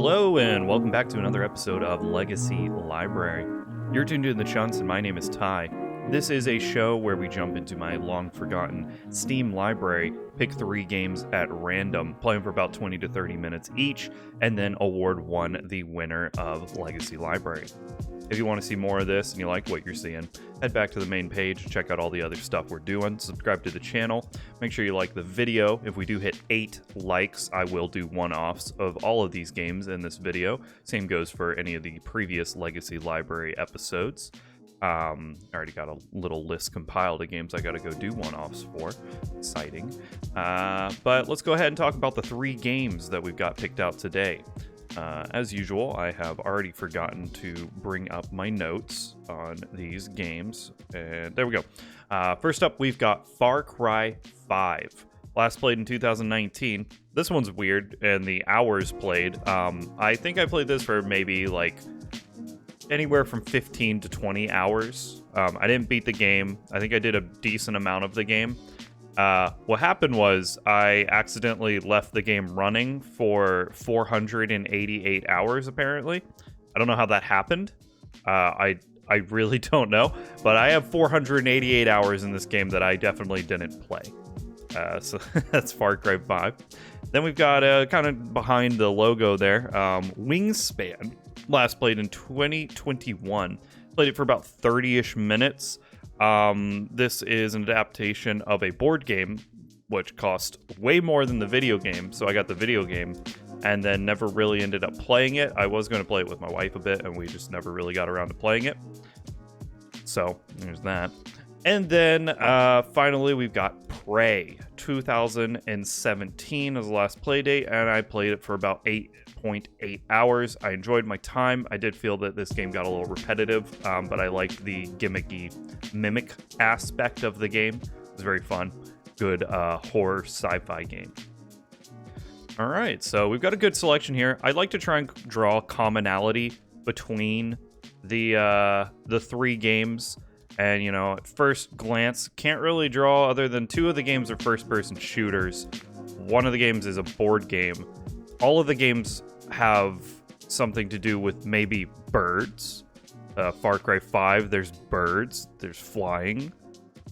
Hello and welcome back to another episode of Legacy Library. You're tuned in the Chunts and my name is Ty. This is a show where we jump into my long-forgotten Steam library, pick 3 games at random, play them for about 20 to 30 minutes each, and then award one the winner of Legacy Library. If you want to see more of this and you like what you're seeing, head back to the main page, check out all the other stuff we're doing, subscribe to the channel, make sure you like the video. If we do hit 8 likes, I will do one-offs of all of these games in this video. Same goes for any of the previous Legacy Library episodes. I already got a little list compiled of games I gotta go do one-offs for. Exciting. But let's go ahead and talk about the 3 games that we've got picked out today. As usual, I have already forgotten to bring up my notes on these games. And there we go. First up, we've got Far Cry 5. Last played in 2019. This one's weird, and the hours played. I think I played this for maybe like anywhere from 15 to 20 hours. I didn't beat the game. I think I did a decent amount of the game. What happened was I accidentally left the game running for 488 hours, apparently. I don't know how that happened. I really don't know. But I have 488 hours in this game that I definitely didn't play. So that's Far Cry 5. Then we've got kind of behind the logo there, Wingspan. Last played in 2021. Played it for about 30-ish minutes. This is an adaptation of a board game, which cost way more than the video game, so I got the video game, and then never really ended up playing it. I was going to play it with my wife a bit, and we just never really got around to playing it. So, there's that. And then, finally, we've got Prey. 2017 as the last play date, and I played it for about 8.8 hours. I enjoyed my time. I did feel that this game got a little repetitive, but I liked the gimmicky mimic aspect of the game. It was very fun. Good horror sci-fi game. All right, so we've got a good selection here. I'd like to try and draw commonality between the 3 games. And, you know, at first glance, can't really draw other than 2 of the games are first-person shooters. One of the games is a board game. All of the games have something to do with maybe birds. Far Cry 5, there's birds, there's flying.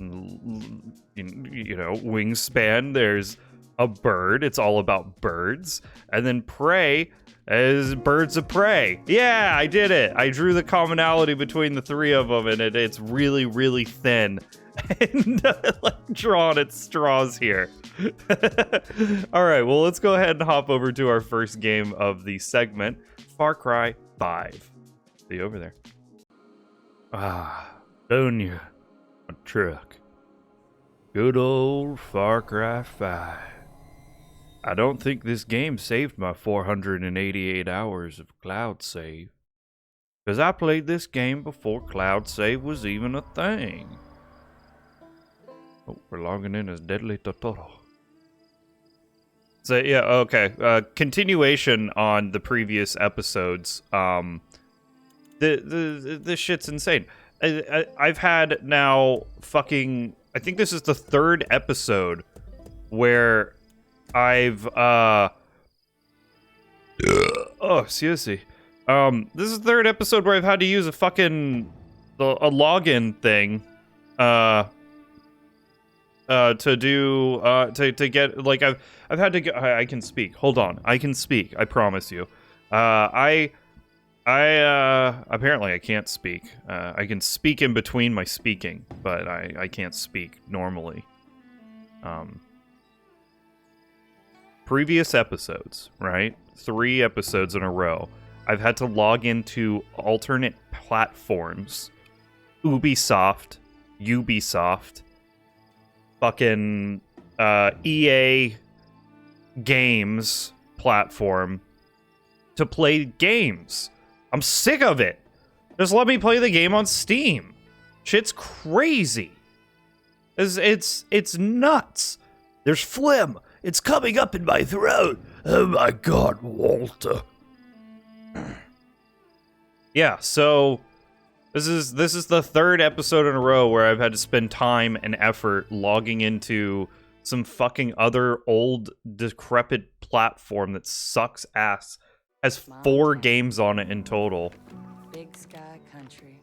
You know, Wingspan, there's a bird. It's all about birds. And then Prey is birds of prey. Yeah, I did it. I drew the commonality between the 3 of them, and it's really, really thin. And like drawn at straws here. All right, well, let's go ahead and hop over to our first game of the segment, Far Cry 5. See you over there. Down you, a truck. Good old Far Cry 5. I don't think this game saved my 488 hours of cloud save. Because I played this game before cloud save was even a thing. Oh, we're logging in as Deadly Totoro. So, yeah, okay. Continuation on the previous episodes. This shit's insane. I've had now fucking... I think this is the 3rd episode where I've, seriously. This is the 3rd episode where I've had to use a fucking, a login thing, to do, to get, like, I've had to get, I can speak, hold on, I can speak, I promise you. Apparently I can't speak. I can speak in between my speaking, but I can't speak normally. Previous episodes, right? 3 episodes in a row. I've had to log into alternate platforms. Ubisoft, fucking EA Games platform to play games. I'm sick of it. Just let me play the game on Steam. Shit's crazy. It's nuts. There's phlegm. It's coming up in my throat. Oh my god, Walter. Yeah, so this is the 3rd episode in a row where I've had to spend time and effort logging into some fucking other old decrepit platform that sucks ass Has 4 games on it in total. Big Sky Country.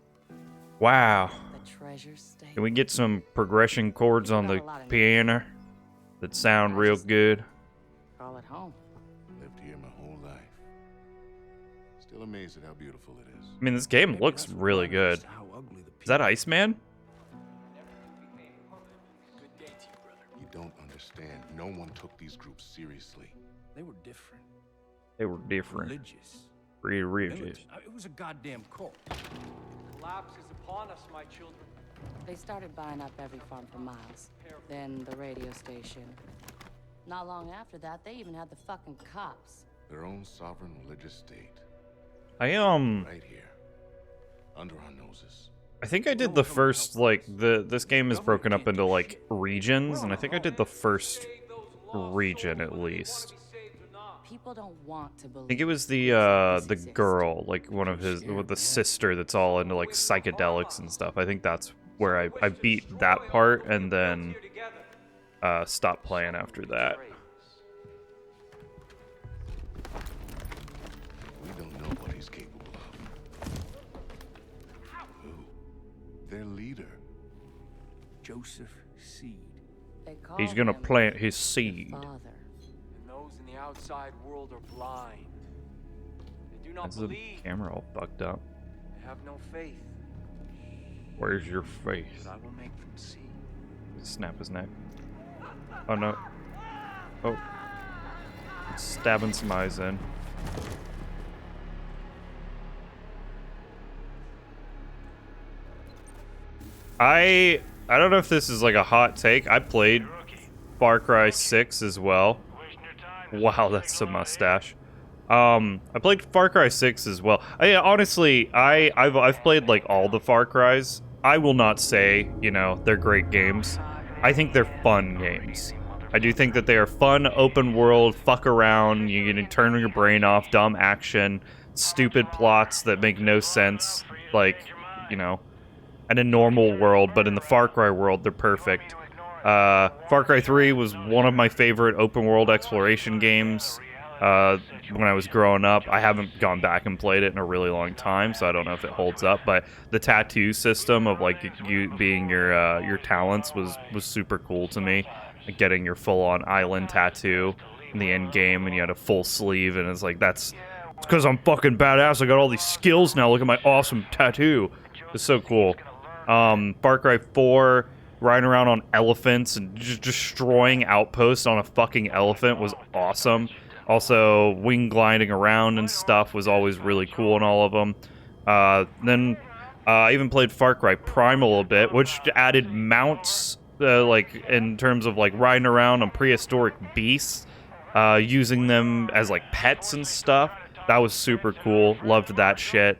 Wow. The treasure state. Can we get some progression chords on the piano that sound real good? Call it home. Lived here my whole life. Still amazed at how beautiful it is. I mean, this game looks really good. Is that Iceman? You don't understand. No one took these groups seriously. They were different. They were different. Religious. Religious. Militant. It was a goddamn cult. Collapse is upon us, my children. They started buying up every farm for miles. Then the radio station. Not long after that, they even had the fucking cops. Their own sovereign religious state. Right here. Under our noses. I think I did the first, like, this game is broken up into, like, regions, and I think I did the first region, at least. People don't want to believe. I think it was the girl, like, one of his, with the sister that's all into, like, psychedelics and stuff. I think that's where I beat that part, and then, stopped playing after that. We don't know what he's capable of. Who? Their leader. Joseph Seed. They call He's gonna him plant his the seed. father. And those in the outside world are blind. They do not That's the believe. camera all fucked up. They have no faith. Where's your face? But I will make them see. Snap his neck. Oh no. Oh. Stabbing some eyes in. I don't know if this is like a hot take. I played Farcry 6 as well. Wow, that's a mustache. I played Far Cry 6 as well. Honestly, I've played like all the Far Crys. I will not say, you know, they're great games. I think they're fun games. I do think that they are fun, open world, fuck around, you can turn your brain off, dumb action, stupid plots that make no sense, like, you know, in a normal world, but in the Far Cry world, they're perfect. Far Cry 3 was one of my favorite open world exploration games when I was growing up. I haven't gone back and played it in a really long time, so I don't know if it holds up, but the tattoo system of like you being your talents was super cool to me. Like getting your full-on island tattoo in the end game, and you had a full sleeve, and it's like, it's because I'm fucking badass. I got all these skills now. Look at my awesome tattoo. It's so cool. Far Cry 4, riding around on elephants and just destroying outposts on a fucking elephant was awesome. Also, wing gliding around and stuff was always really cool in all of them. Then I even played Far Cry Primal a bit, which added mounts, like in terms of like riding around on prehistoric beasts, using them as like pets and stuff. That was super cool. Loved that shit.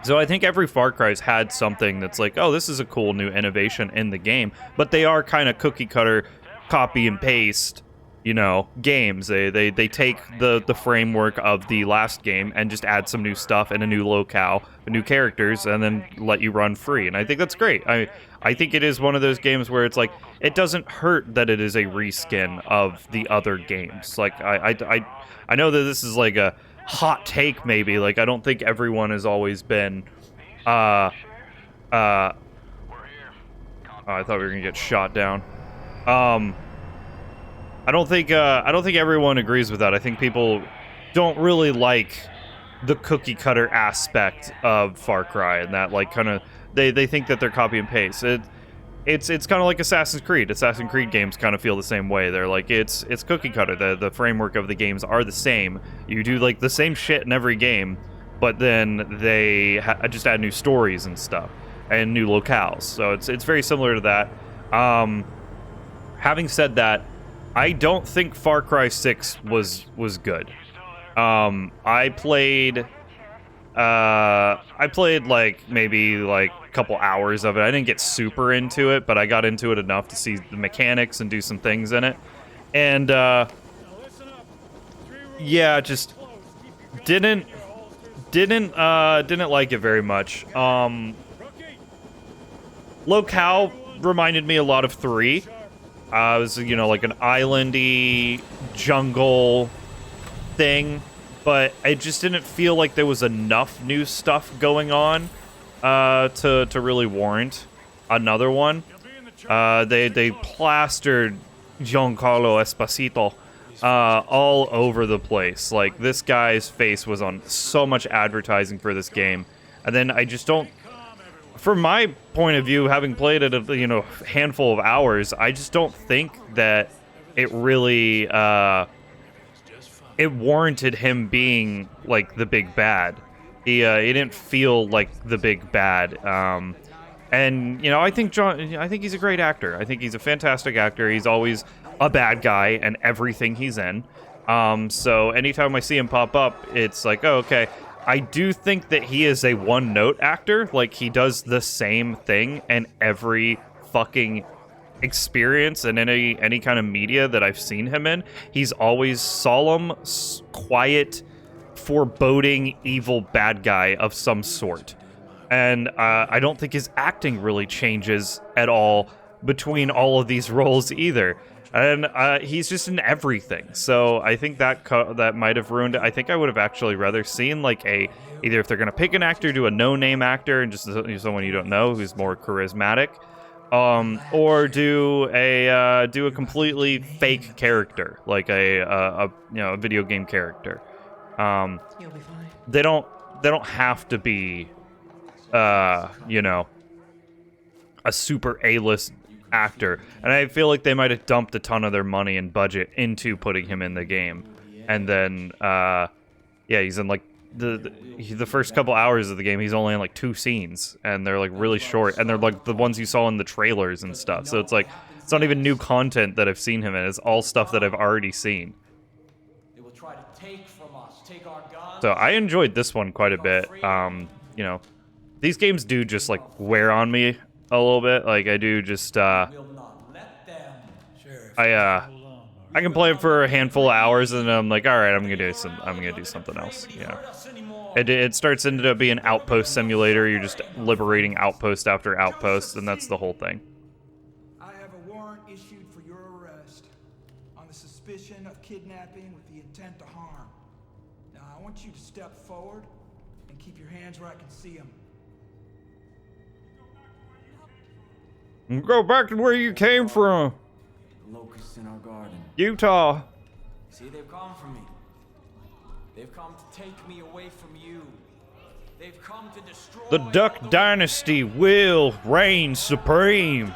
So I think every Far Cry's had something that's like, oh, this is a cool new innovation in the game, but they are kind of cookie cutter, copy and paste, you know, games. They take the framework of the last game and just add some new stuff and a new locale, new characters, and then let you run free. And I think that's great. I think it is one of those games where it's like, it doesn't hurt that it is a reskin of the other games. Like I know that this is like a hot take, maybe. Like, I don't think everyone has always been oh, I thought we were gonna get shot down. I don't think everyone agrees with that. I think people don't really like the cookie cutter aspect of Far Cry, and that like kind of they think that they're copy and paste. It's kind of like Assassin's Creed. Assassin's Creed games kind of feel the same way. They're like, it's cookie cutter. The framework of the games are the same. You do like the same shit in every game, but then they just add new stories and stuff and new locales. So it's very similar to that. Having said that, I don't think Far Cry 6 was good. I played like maybe like a couple hours of it. I didn't get super into it, but I got into it enough to see the mechanics and do some things in it. And yeah, just didn't like it very much. Locale reminded me a lot of 3. It was, you know, like an islandy jungle thing. but it just didn't feel like there was enough new stuff going on to really warrant another one. They plastered Giancarlo Esposito all over the place. Like, this guy's face was on so much advertising for this game, and then I just don't. From my point of view, having played it a handful of hours, I just don't think that it really it warranted him being like the big bad. He didn't feel like the big bad. And I think he's a great actor. I think he's a fantastic actor. He's always a bad guy in everything he's in. So anytime I see him pop up, it's like, oh, okay. I do think that he is a one-note actor. Like, he does the same thing in every fucking experience and any kind of media that I've seen him in. He's always solemn, quiet, foreboding, evil bad guy of some sort. And I don't think his acting really changes at all between all of these roles either. And he's just in everything. So I think that might have ruined it. I think I would have actually rather seen like either if they're going to pick an actor, do a no-name actor and just someone you don't know who's more charismatic, or do a completely fake character, like a video game character. You'll be fine. They don't have to be a super A-list actor, and I feel like they might have dumped a ton of their money and budget into putting him in the game, and then he's in like the first couple hours of the game. He's only in like 2 scenes, and they're like really short, and they're like the ones you saw in the trailers and stuff. So it's like it's not even new content that I've seen him in. It's all stuff that I've already seen. So I enjoyed this one quite a bit. These games do just like wear on me a little bit. Like, I do just I can play it for a handful of hours and then I'm like, all right, I'm gonna do something else. It starts into being an outpost simulator. You're just liberating outpost after outpost, and that's the whole thing. I have a warrant issued for your arrest on the suspicion of kidnapping with the intent to harm. Now I want you to step forward and keep your hands where I can see them. Go back to where you came from. The locusts in our garden. Utah. See, they've come for me. They've come to take me away from you. They've come to destroy The Duck Dynasty will reign supreme.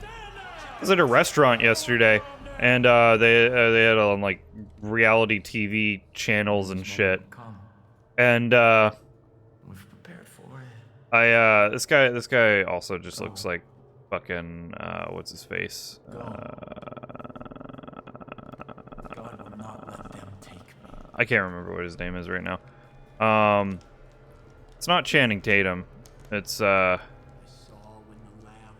I was at a restaurant yesterday, and they had on like reality TV channels and shit. And this guy also just looks like fucking what's his face? I can't remember what his name is right now. It's not Channing Tatum. It's now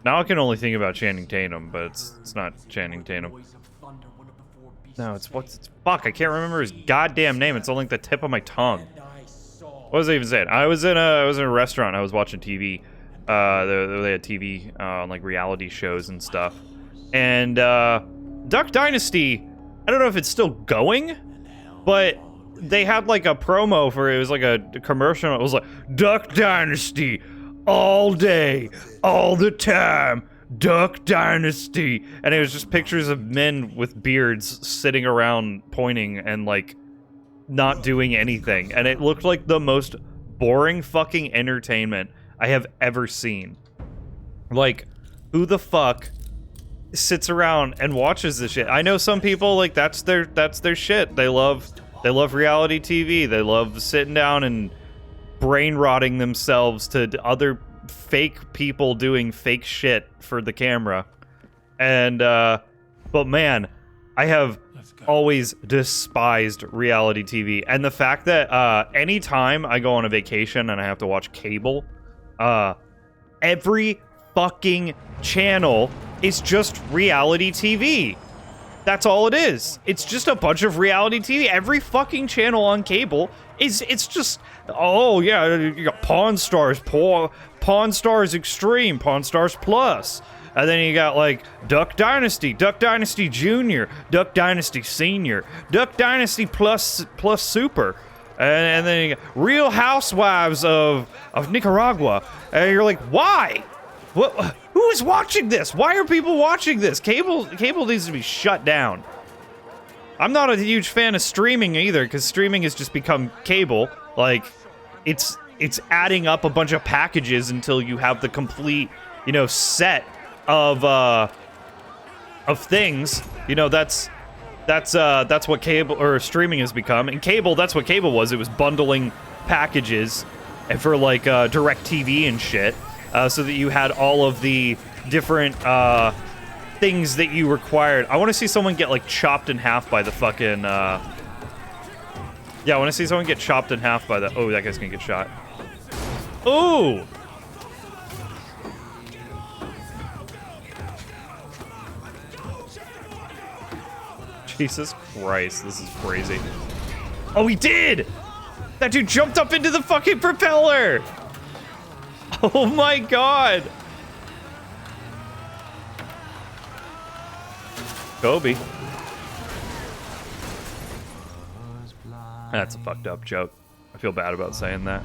I can only think about Channing Tatum, but it's not Channing Tatum. No, fuck, I can't remember his goddamn name. It's on like the tip of my tongue. What was I even saying? I was in a restaurant. I was watching TV. They had TV on like reality shows and stuff. And Duck Dynasty, I don't know if it's still going, but they had like a promo for it. It was like a commercial. It was like Duck Dynasty all day, all the time. Duck Dynasty, and it was just pictures of men with beards sitting around pointing and like not doing anything, and it looked like the most boring fucking entertainment I have ever seen. Like, who the fuck sits around and watches this shit? I know some people, like, that's their shit. They love reality TV. They love sitting down and brain rotting themselves to other fake people doing fake shit for the camera. And but man, I have always despised reality TV, and the fact that anytime I go on a vacation and I have to watch cable, every fucking channel is just reality TV. That's all it is. It's just a bunch of reality TV. Every fucking channel on cable it's just, oh yeah, you got Pawn Stars, Pawn Stars Extreme, Pawn Stars Plus, And then you got like Duck Dynasty, Duck Dynasty Junior, Duck Dynasty Senior, Duck Dynasty Plus Super, and then you got Real Housewives of Nicaragua. And you're like, why? What? Who is watching this? Why are people watching this? Cable needs to be shut down. I'm not a huge fan of streaming either, because streaming has just become cable. Like, it's adding up a bunch of packages until you have the complete, you know, set of things. You know, that's what cable or streaming has become. And cable, that's what cable was. It was bundling packages and for like DirecTV and shit, so that you had all of the different things that you required. I want to see someone get like chopped in half by the fucking yeah, I want to see someone get chopped in half by the... Oh, that guy's gonna get shot. Ooh! Jesus Christ, this is crazy. Oh, he did! That dude jumped up into the fucking propeller! Oh my god! Kobe. That's a fucked up joke. I feel bad about saying that.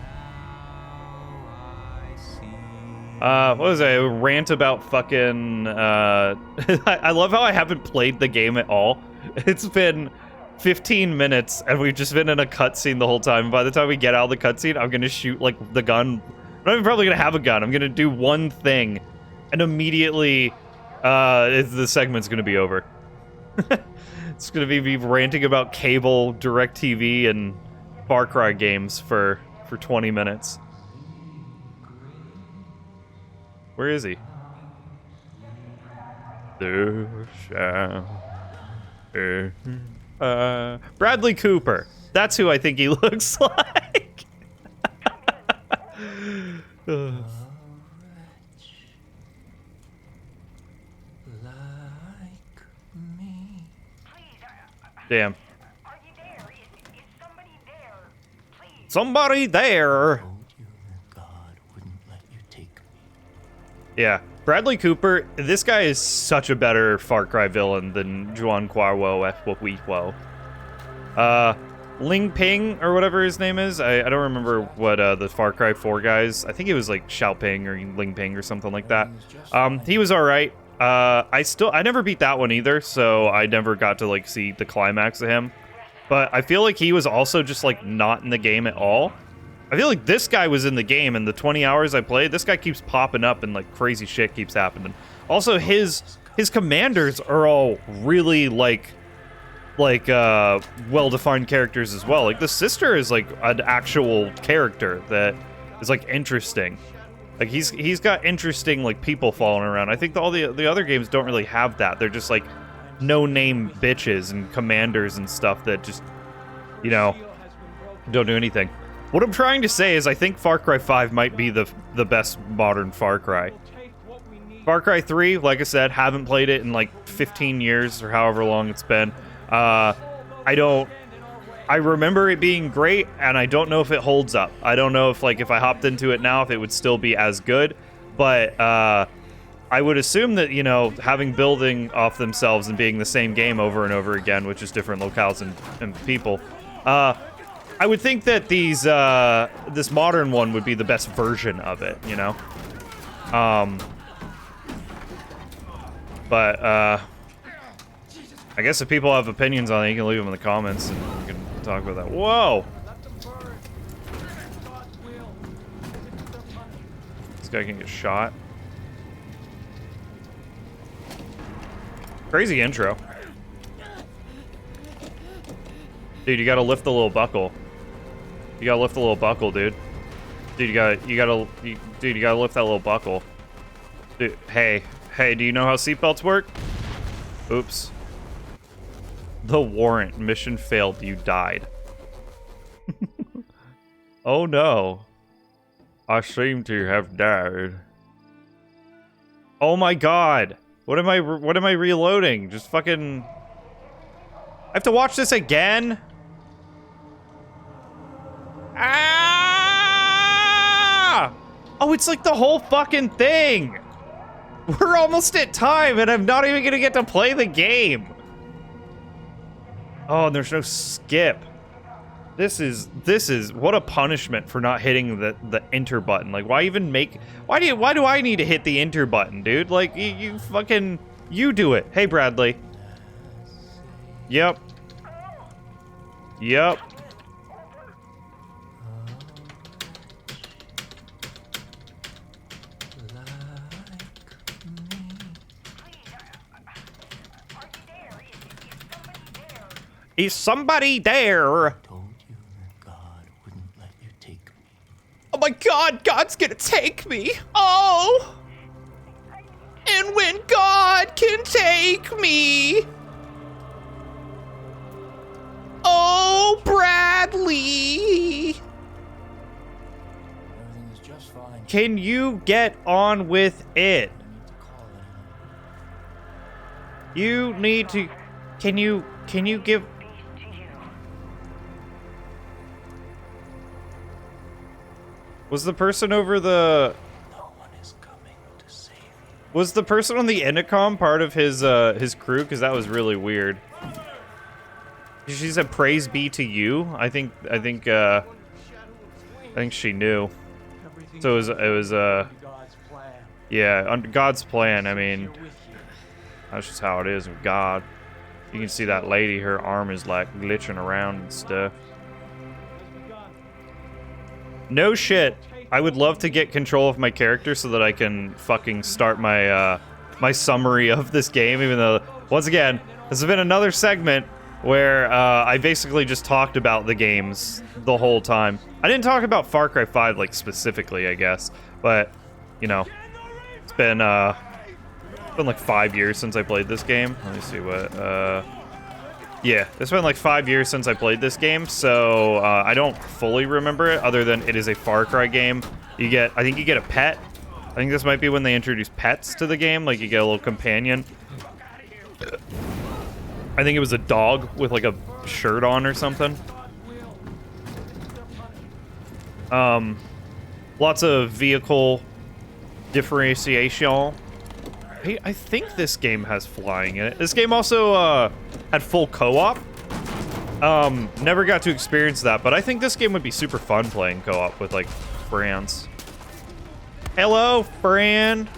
What was it? A rant about fucking, I love how I haven't played the game at all. It's been 15 minutes and we've just been in a cutscene the whole time. By the time we get out of the cutscene, I'm gonna shoot like the gun. I'm not even probably gonna have a gun. I'm gonna do one thing and immediately, the segment's gonna be over. It's gonna be me ranting about cable, DirecTV, and Farcry games for 20 minutes. Where is he? There shall be, Bradley Cooper. That's who I think he looks like. Damn. Are you there? Is somebody there? Please. Somebody there. Yeah, Bradley Cooper, this guy is such a better Far Cry villain than Juan Cuervo F. Ling Ping, or whatever his name is. I don't remember what the Far Cry 4 guys, I think it was like Xiaoping or Ling Ping or something like that. He was alright. I never beat that one either, so I never got to like see the climax of him. But I feel like he was also just like not in the game at all. I feel like this guy was in the game, and the 20 hours I played, this guy keeps popping up and like crazy shit keeps happening. Also, his commanders are all really like well-defined characters as well. Like the sister is like an actual character that is like interesting. Like he's got interesting like people following around. I think all the other games don't really have that. They're just like no-name bitches and commanders and stuff that just, you know, don't do anything. What I'm trying to say is I think Far Cry 5 might be the best modern Far Cry. Far Cry 3, like I said, haven't played it in like 15 years or however long it's been. I remember it being great, and I don't know if it holds up. I don't know if like if I hopped into it now, if it would still be as good. But I would assume that, you know, having building off themselves and being the same game over and over again, which is different locales and people, I would think that this modern one would be the best version of it, you know? But I guess if people have opinions on it, you can leave them in the comments and we can talk about that. Whoa! This guy can get shot. Crazy intro. Dude, you gotta lift the little buckle. You gotta lift the little buckle, dude. Dude, you gotta lift that little buckle. Dude, hey, do you know how seatbelts work? Oops. The warrant. Mission failed. You died. Oh no. I seem to have died. Oh my god. What am I reloading? Just fucking... I have to watch this again? Ah! Oh, it's like the whole fucking thing. We're almost at time, and I'm not even gonna get to play the game. Oh, and there's no skip. This is what a punishment for not hitting the enter button. Like, why even make? Why do I need to hit the enter button, dude? Like, you fucking do it. Hey, Bradley. Yep. Yep. Is somebody there? Told you that God wouldn't let you take me. Oh my God, God's gonna take me. Oh. And when God can take me. Oh, Bradley. Everything is just fine. Can you get on with it? You need to. Can you give? Was the person over the? No one is coming to save you. Was the person on the intercom part of his crew? Because that was really weird. She said, "Praise be to you." I think she knew. So it was yeah, under God's plan. I mean, that's just how it is with God. You can see that lady, her arm is like glitching around and stuff. No shit. I would love to get control of my character so that I can fucking start my my summary of this game, even though, once again, this has been another segment where I basically just talked about the games the whole time. I didn't talk about Far Cry 5, like, specifically, I guess, but, you know, it's been like 5 years since I played this game. Let me see what, yeah, it's been like 5 years since I played this game, so I don't fully remember it, other than it is a Far Cry game. I think you get a pet. I think this might be when they introduce pets to the game, like you get a little companion. I think it was a dog with like a shirt on or something. Lots of vehicle differentiation. I think this game has flying in it. This game also had full co-op. Never got to experience that, but I think this game would be super fun playing co-op with like friends. Hello, friend.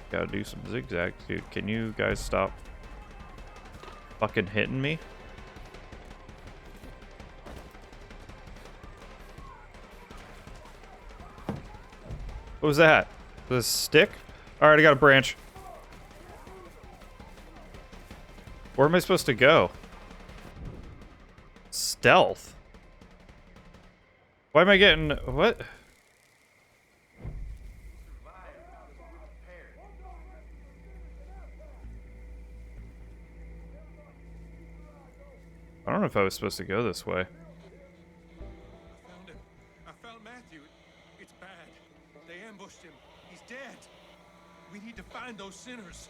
Gotta do some zigzags, dude. Can you guys stop fucking hitting me? What was that? Was it a stick? Alright, I got a branch. Where am I supposed to go? Stealth? Why am I getting... What? I don't know if I was supposed to go this way. I found Matthew. It's bad. They ambushed him. He's dead. We need to find those sinners.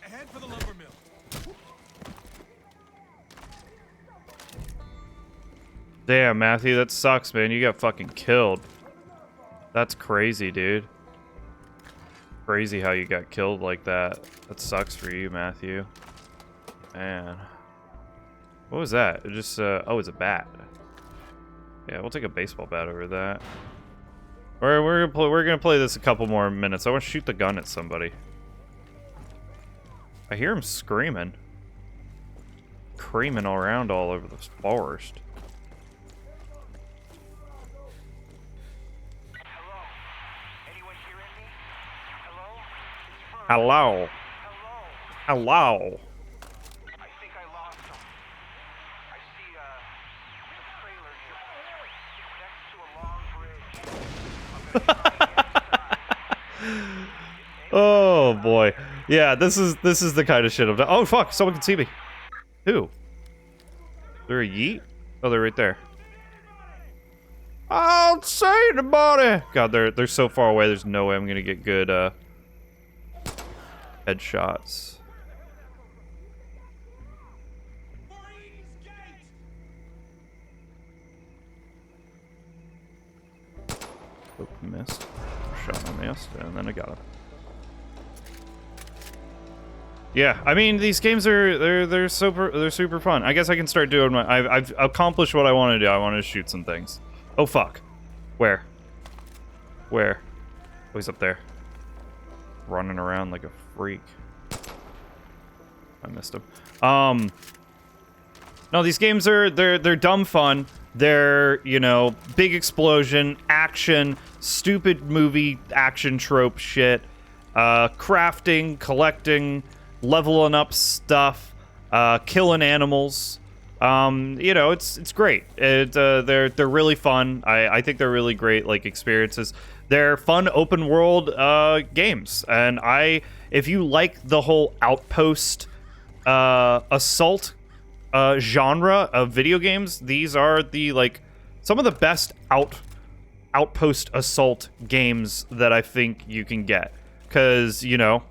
Head for the lumber mill. Damn, Matthew, that sucks, man. You got fucking killed. That's crazy, dude. Crazy how you got killed like that. That sucks for you, Matthew. Man. What was that? It just, oh, it's a bat. Yeah, we'll take a baseball bat over that. We're gonna play this a couple more minutes. I want to shoot the gun at somebody. I hear him screaming. Creaming all around all over the forest. Hello? Anyone hearing me? Hello? It's Farcy. Hello. Hello? Hello. I think I lost him. I see a trailer here. Next to a long bridge. Oh boy. Yeah, this is the kind of shit I'm done. Oh fuck, someone can see me. Who? Is there a yeet? Oh, they're right there. I don't see anybody. God, they're so far away, there's no way I'm gonna get good headshots. Oh, missed. Shot I missed, and then I got him. Yeah, I mean these games are they're super fun. I guess I can start doing my. I've accomplished what I want to do. I want to shoot some things. Oh fuck, where? Where? Oh, he's up there, running around like a freak. I missed him. No, these games are they're dumb fun. They're, you know, big explosion, action, stupid movie action trope shit, crafting, collecting, leveling up stuff, killing animals. You know, it's great. They're really fun. I think they're really great like experiences. They're fun open world games, and if you like the whole outpost assault genre of video games, these are the like some of the best outpost assault games that I think you can get, because you know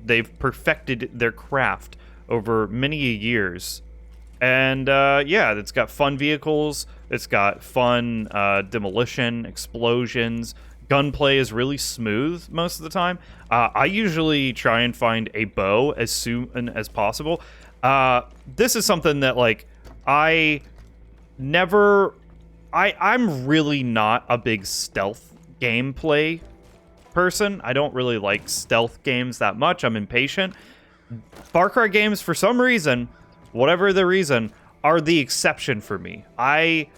they've perfected their craft over many years, and yeah, it's got fun vehicles, it's got fun demolition, explosions, gunplay is really smooth most of the time. I usually try and find a bow as soon as possible. This is something that like I'm really not a big stealth gameplay person. I don't really like stealth games that much. I'm impatient. Far Cry games, for some reason, whatever the reason, are the exception for me. I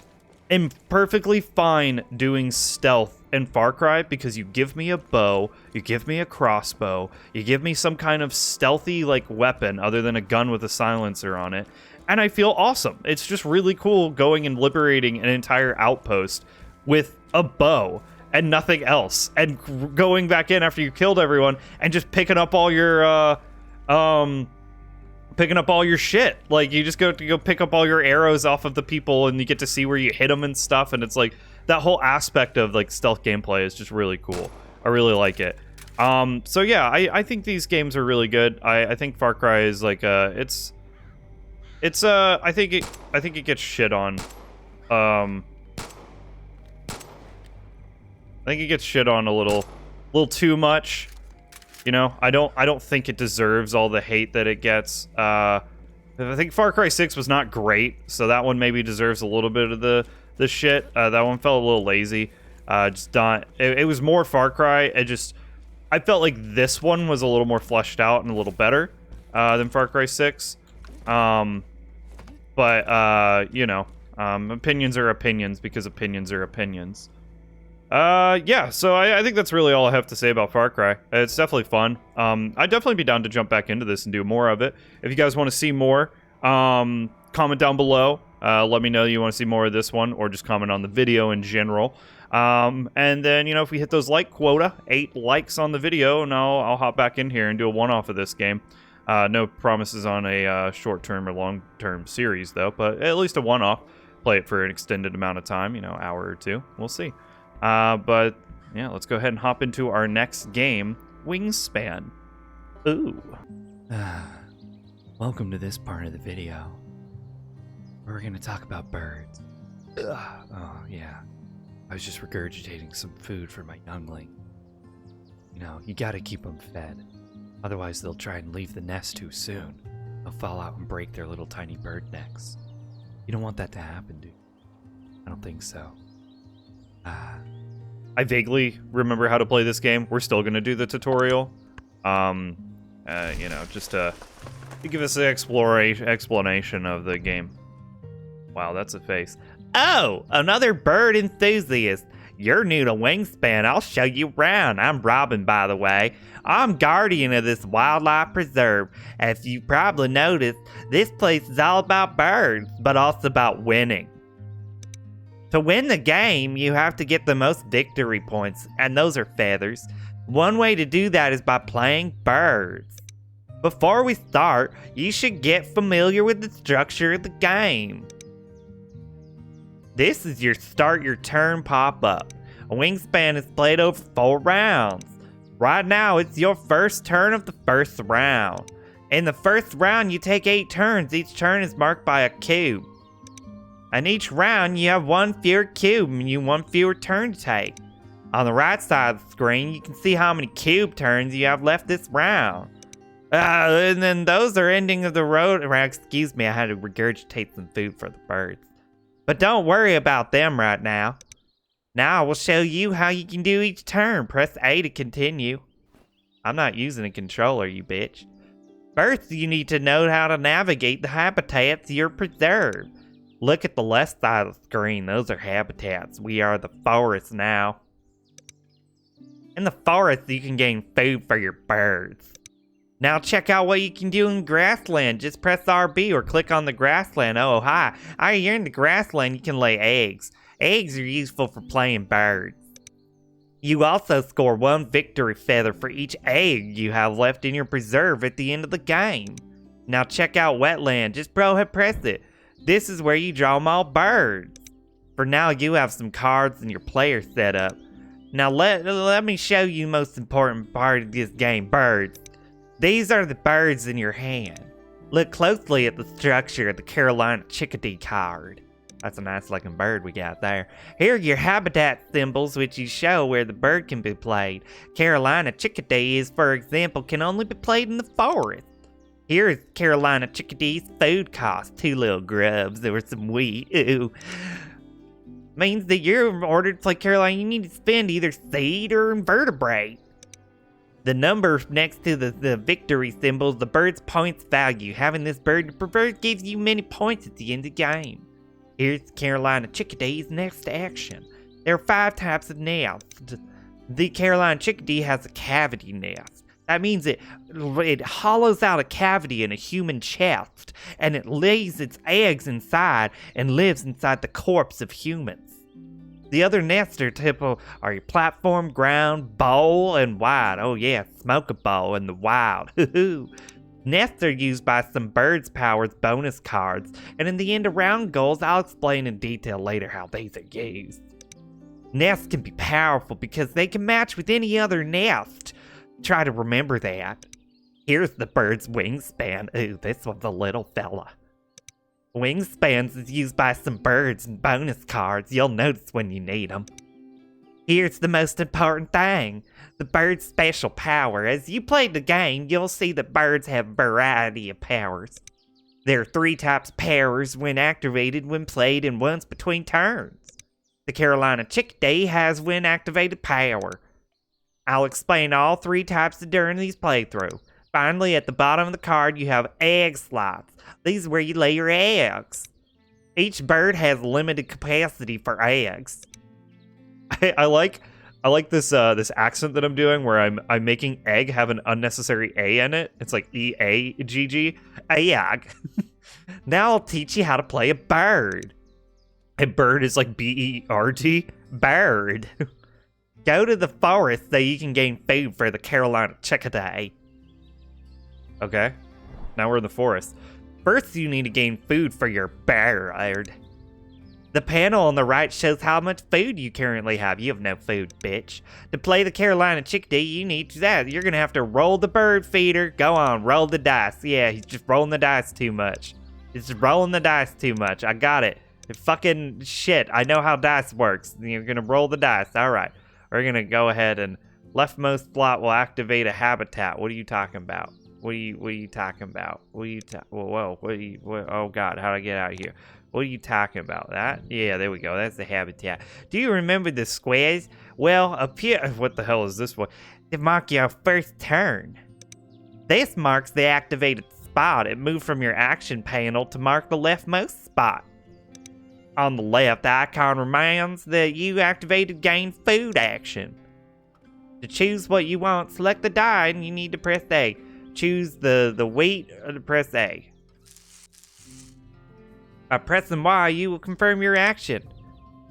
am perfectly fine doing stealth in Far Cry because you give me a bow, you give me a crossbow, you give me some kind of stealthy like weapon other than a gun with a silencer on it, and I feel awesome. It's just really cool going and liberating an entire outpost with a bow and nothing else, and going back in after you killed everyone and just picking up all your shit. Like you just go pick up all your arrows off of the people, and you get to see where you hit them and stuff, and it's like that whole aspect of like stealth gameplay is just really cool. I really like it. So yeah, I think these games are really good. I think Far Cry is like I think it gets shit on. I think it gets shit on a little too much. You know, I don't think it deserves all the hate that it gets. I think Far Cry 6 was not great, so that one maybe deserves a little bit of the shit. That one felt a little lazy. Just not. It was more Far Cry. I felt like this one was a little more fleshed out and a little better than Far Cry 6. But you know, opinions are opinions because opinions are opinions. Yeah, so I think that's really all I have to say about Far Cry. It's definitely fun. I'd definitely be down to jump back into this and do more of it. If you guys want to see more, comment down below. Let me know you want to see more of this one, or just comment on the video in general. And then, you know, if we hit those like quota, 8 likes on the video, and I'll hop back in here and do a one-off of this game. No promises on a short-term or long-term series, though, but at least a one-off. Play it for an extended amount of time, you know, hour or two. We'll see. But, yeah, let's go ahead and hop into our next game, Wingspan. Ooh. Welcome to this part of the video. We're going to talk about birds. Oh, yeah. I was just regurgitating some food for my youngling. You know, you gotta keep them fed. Otherwise, they'll try and leave the nest too soon. They'll fall out and break their little tiny bird necks. You don't want that to happen, dude. I don't think so. I vaguely remember how to play this game. We're still gonna do the tutorial. You know, just to give us an explanation of the game. Wow, that's a face. Oh, another bird enthusiast. You're new to Wingspan. I'll show you around. I'm Robin, by the way. I'm guardian of this wildlife preserve. As you probably noticed, this place is all about birds, but also about winning. To win the game, you have to get the most victory points, and those are feathers. One way to do that is by playing birds. Before we start, you should get familiar with the structure of the game. This is your start your turn pop-up. A Wingspan is played over 4 rounds. Right now, it's your first turn of the first round. In the first round, you take 8 turns. Each turn is marked by a cube. And each round, you have 1 fewer cube and 1 fewer turn to take. On the right side of the screen, you can see how many cube turns you have left this round. And then those are ending of the road. Excuse me, I had to regurgitate some food for the birds. But don't worry about them right now. Now I will show you how you can do each turn. Press A to continue. I'm not using a controller, you bitch. First, you need to know how to navigate the habitats you're preserved. Look at the left side of the screen. Those are habitats. We are the forest now. In the forest, you can gain food for your birds. Now check out what you can do in grassland. Just press RB or click on the grassland. Oh, hi. You're in the grassland. You can lay eggs. Eggs are useful for playing birds. You also score 1 victory feather for each egg you have left in your preserve at the end of the game. Now check out wetland. Just press it. This is where you draw them all birds. For now, you have some cards in your player setup. Now let me show you the most important part of this game, birds. These are the birds in your hand. Look closely at the structure of the Carolina Chickadee card. That's a nice looking bird we got there. Here are your habitat symbols which you show where the bird can be played. Carolina Chickadee is, for example, can only be played in the forest. Here is Carolina Chickadee's food cost. 2 little grubs. There was some wheat. Ooh. Means that you're in order to play Carolina, you need to spend either seed or invertebrate. The number next to the victory symbol is the bird's points value. Having this bird preferred gives you many points at the end of the game. Here's Carolina Chickadee's next action. There are 5 types of nests. The Carolina Chickadee has a cavity nest. That means it hollows out a cavity in a human chest, and it lays its eggs inside and lives inside the corpse of humans. The other nests are typical are your platform, ground, bowl, and wild. Oh yeah, smoke a bowl in the wild. Nests are used by some birds' powers bonus cards, and in the end of round goals, I'll explain in detail later how these are used. Nests can be powerful because they can match with any other nest. Try to remember that. Here's the bird's wingspan. Ooh, this one's a little fella. Wingspans is used by some birds and bonus cards. You'll notice when you need them. Here's the most important thing. The bird's special power. As you play the game, you'll see that birds have a variety of powers. There are 3 types of powers when activated when played and once between turns. The Carolina Chickadee has when activated power. I'll explain all 3 types during these playthrough. Finally, at the bottom of the card, you have egg slots. These are where you lay your eggs. Each bird has limited capacity for eggs. I like this this accent that I'm doing where I'm making egg have an unnecessary A in it. It's like E-A-G-G. Egg. Now I'll teach you how to play a bird. A bird is like B-E-R-D. Bird. Go to the forest so you can gain food for the Carolina Chickadee. Okay, now we're in the forest. First, you need to gain food for your bird. The panel on the right shows how much food you currently have. You have no food, bitch. To play the Carolina Chickadee, you need that. You're gonna have to roll the bird feeder. Go on, roll the dice. Yeah, he's just rolling the dice too much. He's just rolling the dice too much. I got it. Fucking shit, I know how dice works. You're gonna roll the dice. All right, we're gonna go ahead and leftmost slot will activate a habitat. What are you talking about? What are you talking about? Whoa, oh god, how'd I get out of here? What are you talking about? That? Yeah, there we go. That's the habitat. Do you remember the squares? Well, up here, what the hell is this one? To mark your first turn. This marks the activated spot. It moved from your action panel to mark the leftmost spot. On the left, the icon reminds that you activated gain food action. To choose what you want, select the die and you need to press A. Choose the wheat or press A. By pressing Y, you will confirm your action.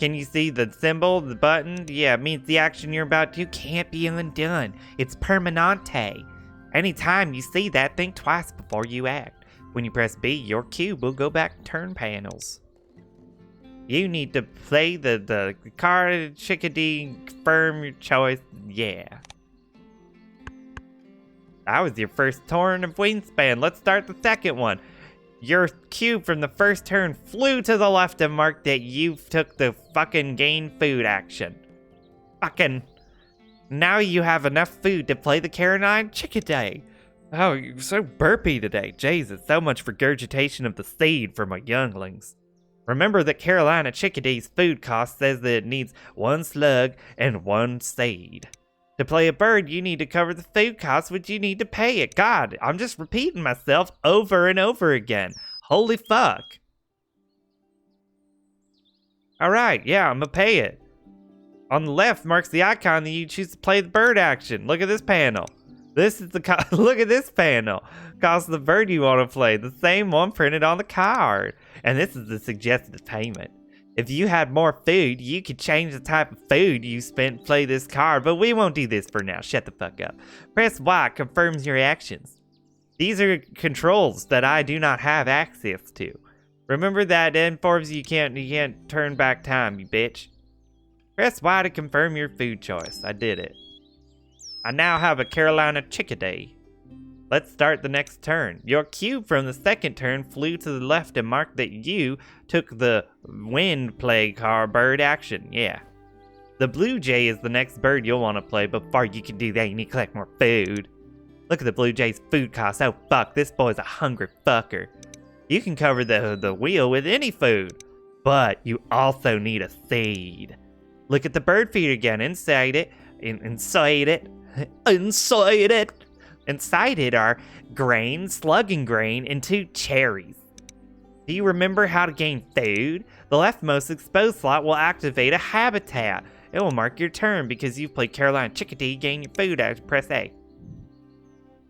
Can you see the symbol, the button? Yeah, it means the action you're about to do can't be undone. It's permanente. Anytime you see that, think twice before you act. When you press B, your cube will go back to turn panels. You need to play the card Chickadee, confirm your choice. Yeah. That was your first turn of Wingspan. Let's start the second one. Your cube from the first turn flew to the left and marked that you took the fucking gain food action. Fucking. Now you have enough food to play the Carolina Chickadee. Oh, you're so burpy today. Jesus, so much regurgitation of the seed for my younglings. Remember that Carolina Chickadee's food cost says that it needs 1 slug and 1 seed. To play a bird, you need to cover the food cost, which you need to pay it. God, I'm just repeating myself over and over again. Holy fuck. Alright, yeah, I'm gonna pay it. On the left marks the icon that you choose to play the bird action. Look at this panel. This is the look at this panel. Cost the bird you want to play, the same one printed on the card. And this is the suggested payment. If you had more food, you could change the type of food you spent to play this card, but we won't do this for now. Shut the fuck up. Press Y confirms your actions. These are controls that I do not have access to. Remember that informs you can't turn back time, you bitch. Press Y to confirm your food choice. I did it. I now have a Carolina Chickadee. Let's start the next turn. Your cube from the second turn flew to the left and marked that you took the wind play card bird action. Yeah. The blue jay is the next bird you'll want to play, but before you can do that, you need to collect more food. Look at the blue jay's food cost. Oh fuck, this boy's a hungry fucker. You can cover the wheel with any food, but you also need a seed. Look at the bird feeder again. Inside it are grain, slugging grain, and 2 cherries. Do you remember how to gain food? The leftmost exposed slot will activate a habitat. It will mark your turn because you've played Carolina Chickadee. Gain your food after press A.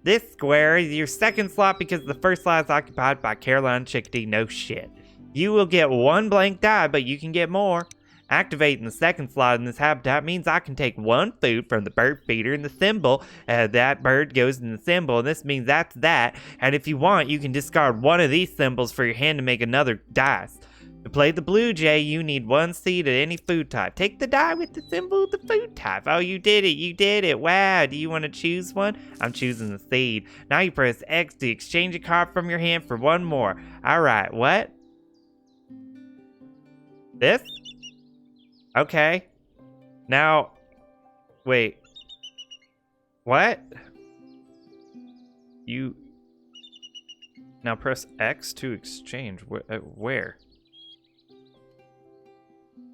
This square is your second slot because the first slot is occupied by Carolina Chickadee. No shit. You will get 1 blank die, but you can get more. Activating the second slot in this habitat means I can take 1 food from the bird feeder and the symbol. That bird goes in the symbol, and this means that's that. And if you want, you can discard 1 of these symbols for your hand to make another dice. To play the blue jay, you need 1 seed at any food type. Take the die with the symbol of the food type. Oh, you did it. Wow, do you want to choose one? I'm choosing the seed. Now you press X to exchange a card from your hand for 1 more. Alright, what? This? Okay. Now, wait. What? You... Now press X to exchange. Where?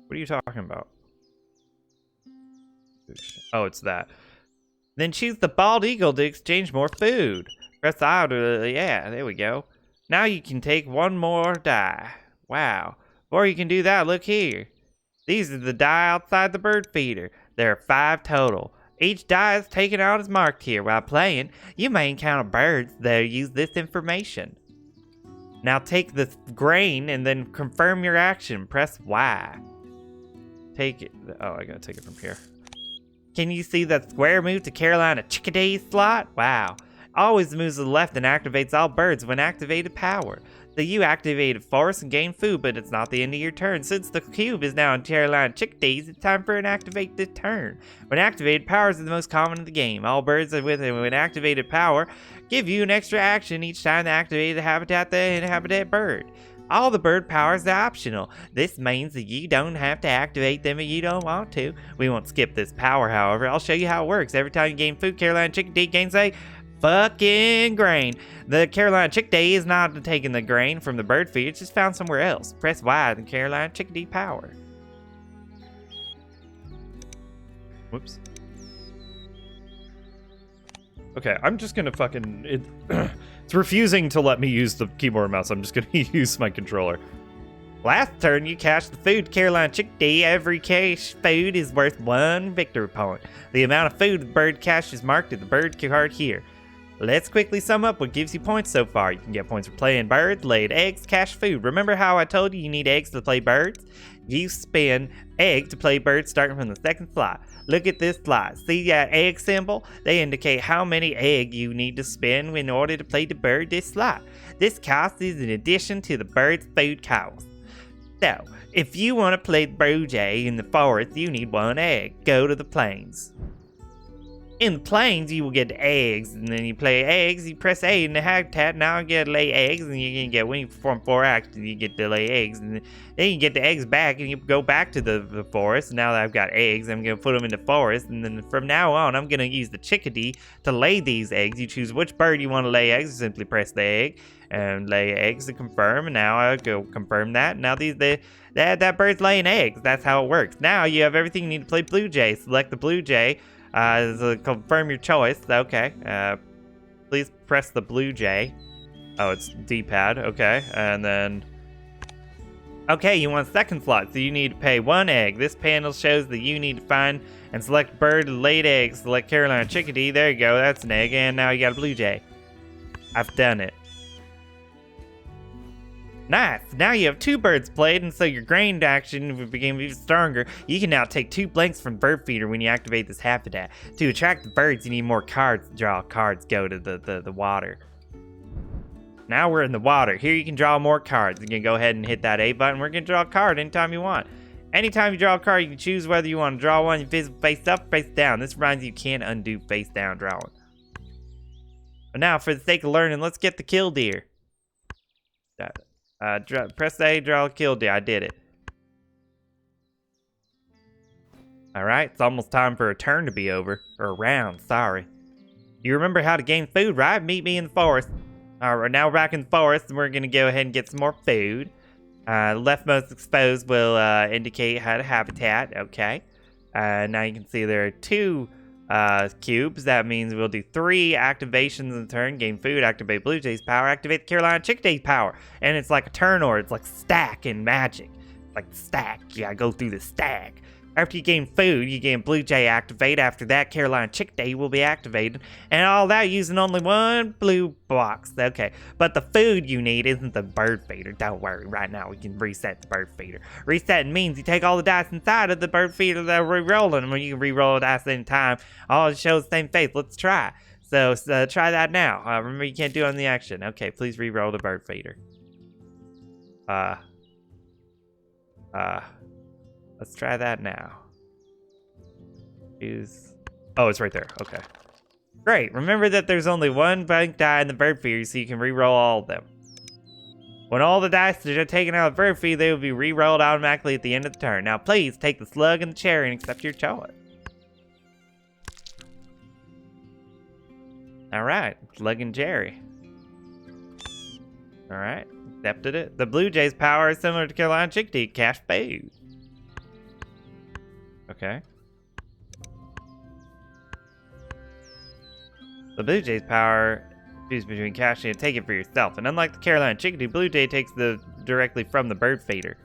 What are you talking about? Oh, it's that. Then choose the bald eagle to exchange more food. Press I to... yeah, there we go. Now you can take 1 more die. Wow. Or you can do that, look here. These are the die outside the bird feeder. There are 5 total. Each die is taken out as marked here. While playing, you may encounter birds that use this information. Now take the grain and then confirm your action. Press Y. Take it. Oh, I gotta take it from here. Can you see that square move to Carolina Chickadee slot? Wow. Always moves to the left and activates all birds when activated power. So you activated forest and gained food, but it's not the end of your turn. Since the cube is now in Carolina Chickadees, it's time for an activated turn. When activated powers are the most common in the game. All birds with when activated power give you an extra action each time they activate the habitat bird. All the bird powers are optional. This means that you don't have to activate them if you don't want to. We won't skip this power, however. I'll show you how it works. Every time you gain food, Carolina Chickadee gains a fucking grain. The Carolina Chickadee is not taking the grain from the bird feed. It's just found somewhere else. Press Y and Carolina Chickadee power. Whoops. Okay, I'm just gonna fucking... It's refusing to let me use the keyboard and mouse. I'm just gonna use my controller. Last turn, you cash the food Carolina Chickadee. Every cash food is worth 1 victory point. The amount of food the bird cash is marked at the bird card here. Let's quickly sum up what gives you points so far. You can get points for playing birds, laid eggs, cash food. Remember how I told you need eggs to play birds? You spin egg to play birds starting from the second slot. Look at this slot. See that egg symbol? They indicate how many egg you need to spin in order to play the bird this slot. This cost is in addition to the bird's food cost. So, if you want to play the blue jay in the forest, you need 1 egg. Go to the plains. In the plains, you will get the eggs, and then you play eggs, you press A in the habitat, now you get to lay eggs, and you can get, when you perform 4 acts, and you get to lay eggs, and then you get the eggs back, and you go back to the forest. Now that I've got eggs, I'm going to put them in the forest, and then from now on, I'm going to use the chickadee to lay these eggs. You choose which bird you want to lay eggs, you simply press the egg, and lay eggs to confirm, and now I'll go confirm that. Now that bird's laying eggs. That's how it works. Now you have everything you need to play Blue Jay. Select the Blue Jay. Confirm your choice. Okay. Please press the Blue Jay. Oh, it's D-pad. Okay. And then... Okay, you want second slot, so you need to pay 1 egg. This panel shows that you need to find and select bird laid eggs. Select Carolina Chickadee. There you go. That's an egg. And now you got a Blue Jay. I've done it. Nice! Now you have 2 birds played, and so your grain action became even stronger. You can now take 2 blanks from Bird Feeder when you activate this habitat. To attract the birds, you need more cards to draw. Cards go to the water. Now we're in the water. Here you can draw more cards. You can go ahead and hit that A button. We're going to draw a card anytime you want. Anytime you draw a card, you can choose whether you want to draw one face up or face down. This reminds you can't undo face down drawing. But now, for the sake of learning, let's get the killdeer. Press A, draw a killdeer. I did it. Alright, it's almost time for a turn to be over. Or a round, sorry. You remember how to gain food, right? Meet me in the forest. Alright, now we're back in the forest, and we're going to go ahead and get some more food. Leftmost exposed will indicate how to habitat. Okay. Now you can see there are 2 cubes. That means we'll do 3 activations in turn. Gain food, activate Blue Jay's power, activate the Carolina Chickadee's power. And it's like a turn order. It's like stack in Magic. It's like stack. You gotta go through the stack. After you gain food, you gain Blue Jay activate. After that, Carolina Chickadee will be activated. And all that using only 1 blue box. Okay. But the food you need isn't the bird feeder. Don't worry. Right now, we can reset the bird feeder. Resetting means you take all the dice inside of the bird feeder that are re-rolling. And when you can re-roll a dice any time, all it shows the same face. Let's try. So try that now. Remember, you can't do it on the action. Okay, please re-roll the bird feeder. Let's try that now. Oh, it's right there. Okay. Great. Remember that there's only 1 blank die in the bird feeder, so you can re-roll all of them. When all the dice are taken out of the bird feeder, they will be re-rolled automatically at the end of the turn. Now, please take the slug and the cherry and accept your choice. Alright. Slug and cherry. Alright. Accepted it. The Blue Jay's power is similar to Carolina Chickadee. Cash food. Okay. The Blue Jay's power, choose between cashing and take it for yourself. And unlike the Carolina Chickadee, Blue Jay takes directly from the bird feeder.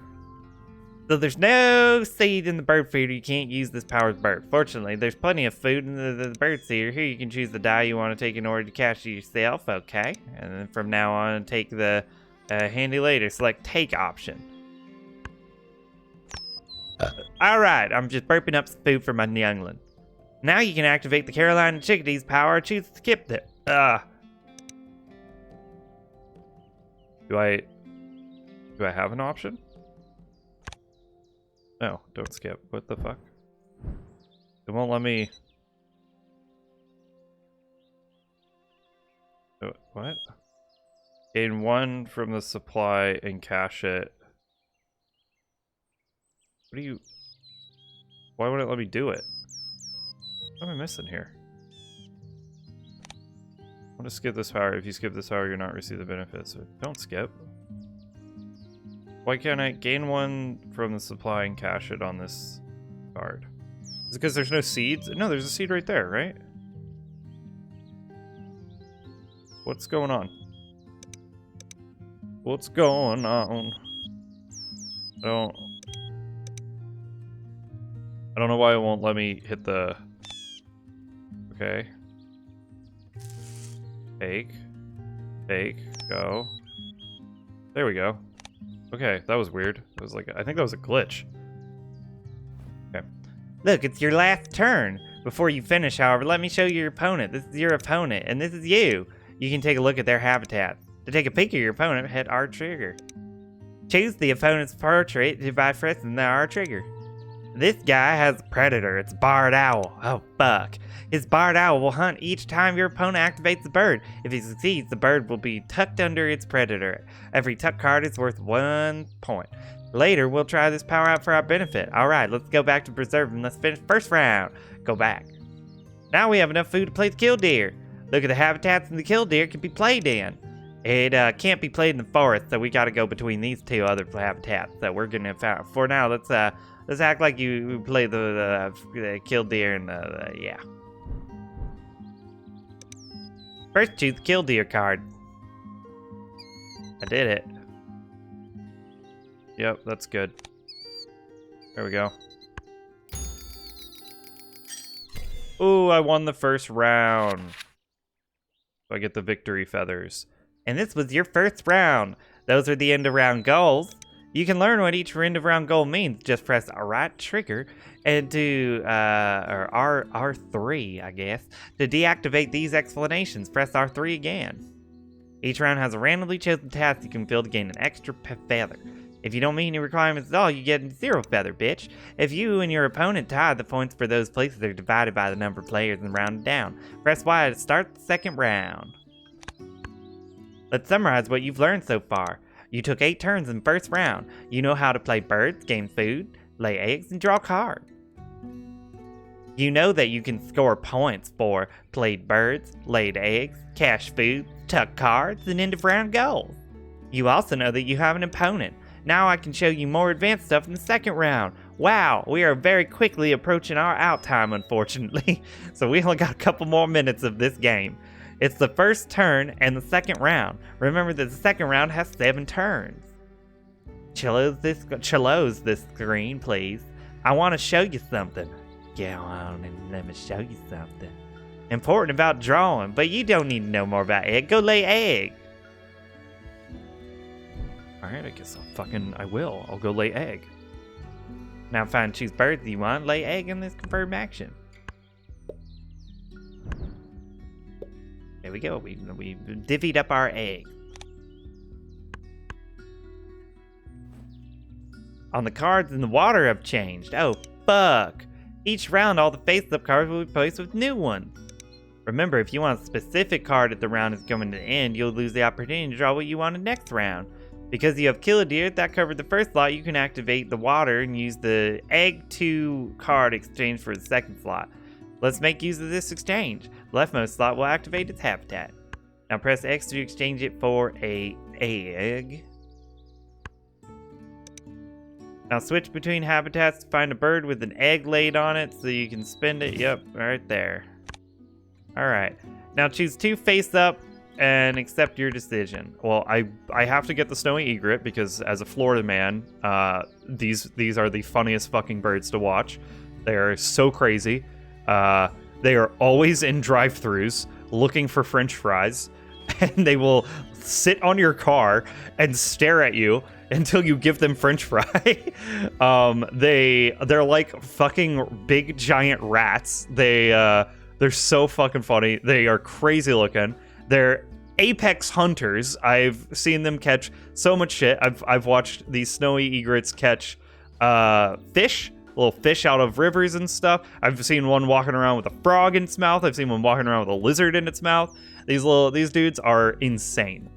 So there's no seed in the bird feeder. You can't use this power with bird. Fortunately, there's plenty of food in the bird feeder. Here you can choose the die you want to take in order to cash it yourself. Okay. And then from now on, take the handy later. Select take option. Alright, I'm just burping up some food for my youngling. Now you can activate the Carolina Chickadee's power. Choose to skip it. Do I have an option? No, don't skip. What the fuck? It won't let me... What? Gain 1 from the supply and cache it. What do you... Why wouldn't it let me do it? What am I missing here? I want to skip this power. If you skip this power, you're not receive the benefits. So don't skip. Why can't I gain 1 from the supply and cache it on this card? Is it because there's no seeds? No, there's a seed right there, right? What's going on? What's going on? I don't know why it won't let me hit the... Okay. Take, go. There we go. Okay, that was weird. It was like, I think that was a glitch. Okay. Look, it's your last turn. Before you finish, however, let me show you your opponent. This is your opponent, and this is you. You can take a look at their habitat. To take a peek of your opponent, hit R trigger. Choose the opponent's portrait by pressing the R trigger. This guy has a predator. It's Barred Owl. Oh, fuck. His Barred Owl will hunt each time your opponent activates the bird. If he succeeds, the bird will be tucked under its predator. Every tuck card is worth 1 point. Later, we'll try this power out for our benefit. Alright, let's go back to preserve and let's finish first round. Go back. Now we have enough food to play the killdeer. Look at the habitats and the killdeer can be played in. It can't be played in the forest, so we gotta go between these two other habitats that we're gonna find. For now, let's act like you play the killdeer and yeah. First, choose the killdeer card. I did it. Yep, that's good. There we go. Ooh, I won the first round. So I get the victory feathers. And this was your first round. Those are the end of round goals. You can learn what each end of round goal means. Just press a right trigger and do, or R3, I guess, to deactivate these explanations. Press R3 again. Each round has a randomly chosen task you can fill to gain an extra feather. If you don't meet any requirements at all, you get 0 feather, bitch. If you and your opponent tie, the points for those places are divided by the number of players and rounded down. Press Y to start the second round. Let's summarize what you've learned so far. You took 8 turns in the first round. You know how to play birds, gain food, lay eggs, and draw cards. You know that you can score points for played birds, laid eggs, cash food, tuck cards, and end of round goals. You also know that you have an opponent. Now I can show you more advanced stuff in the second round. Wow, we are very quickly approaching our out time, unfortunately. So we only got a couple more minutes of this game. It's the first turn and the second round. Remember that the second round has 7 turns. Chillos this screen, please. I want to show you something. Go on and let me show you something. Important about drawing, but you don't need to know more about egg. Go lay egg. Alright, I guess I will. I'll go lay egg. Now find choose birds you want, lay egg in this confirmed action. There we go, we divvied up our egg. On the cards in the water have changed. Oh, fuck. Each round, all the face-up cards will be replaced with new ones. Remember, if you want a specific card at the round is coming to the end, you'll lose the opportunity to draw what you want in the next round. Because you have Killdeer, that covered the first slot, you can activate the water and use the Egg 2 card exchange for the second slot. Let's make use of this exchange. The leftmost slot will activate its habitat. Now press X to exchange it for a egg. Now switch between habitats to find a bird with an egg laid on it so you can spend it. Yep, right there. Alright. Now choose 2 face up and accept your decision. Well, I have to get the snowy egret because as a Florida man, these are the funniest fucking birds to watch. They are so crazy. They are always in drive-thrus looking for French fries, and they will sit on your car and stare at you until you give them French fry. They're like fucking big giant rats. They're so fucking funny. They are crazy looking. They're apex hunters. I've seen them catch so much shit. I've watched these snowy egrets catch fish, little fish out of rivers and stuff. I've seen one walking around with a frog in its mouth. I've seen one walking around with a lizard in its mouth. These dudes are insane.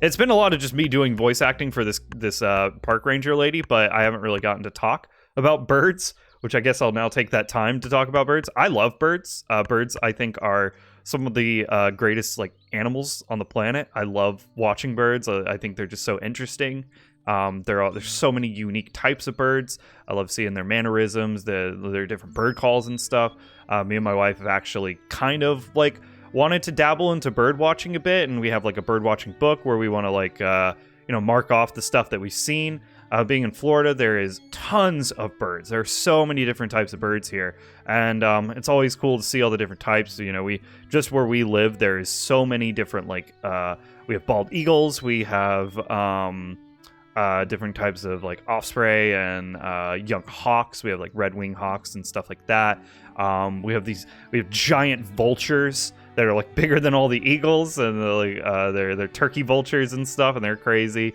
It's been a lot of just me doing voice acting for this park ranger lady, but I haven't really gotten to talk about birds, which I guess I'll now take that time to talk about birds. I love birds. Birds, I think, are some of the greatest like animals on the planet. I love watching birds. I think they're just so interesting. There's so many unique types of birds. I love seeing their mannerisms, their different bird calls and stuff. Me and my wife have actually kind of like wanted to dabble into bird watching a bit, and we have like a bird watching book where we want to like mark off the stuff that we've seen. Being in Florida, there is tons of birds. There are so many different types of birds here, and it's always cool to see all the different types. We just where we live, there is so many different like we have bald eagles, we have different types of like osprey and young hawks. We have like red-winged hawks and stuff like that. We have giant vultures. that are like bigger than all the eagles, and they're turkey vultures and stuff, and they're crazy.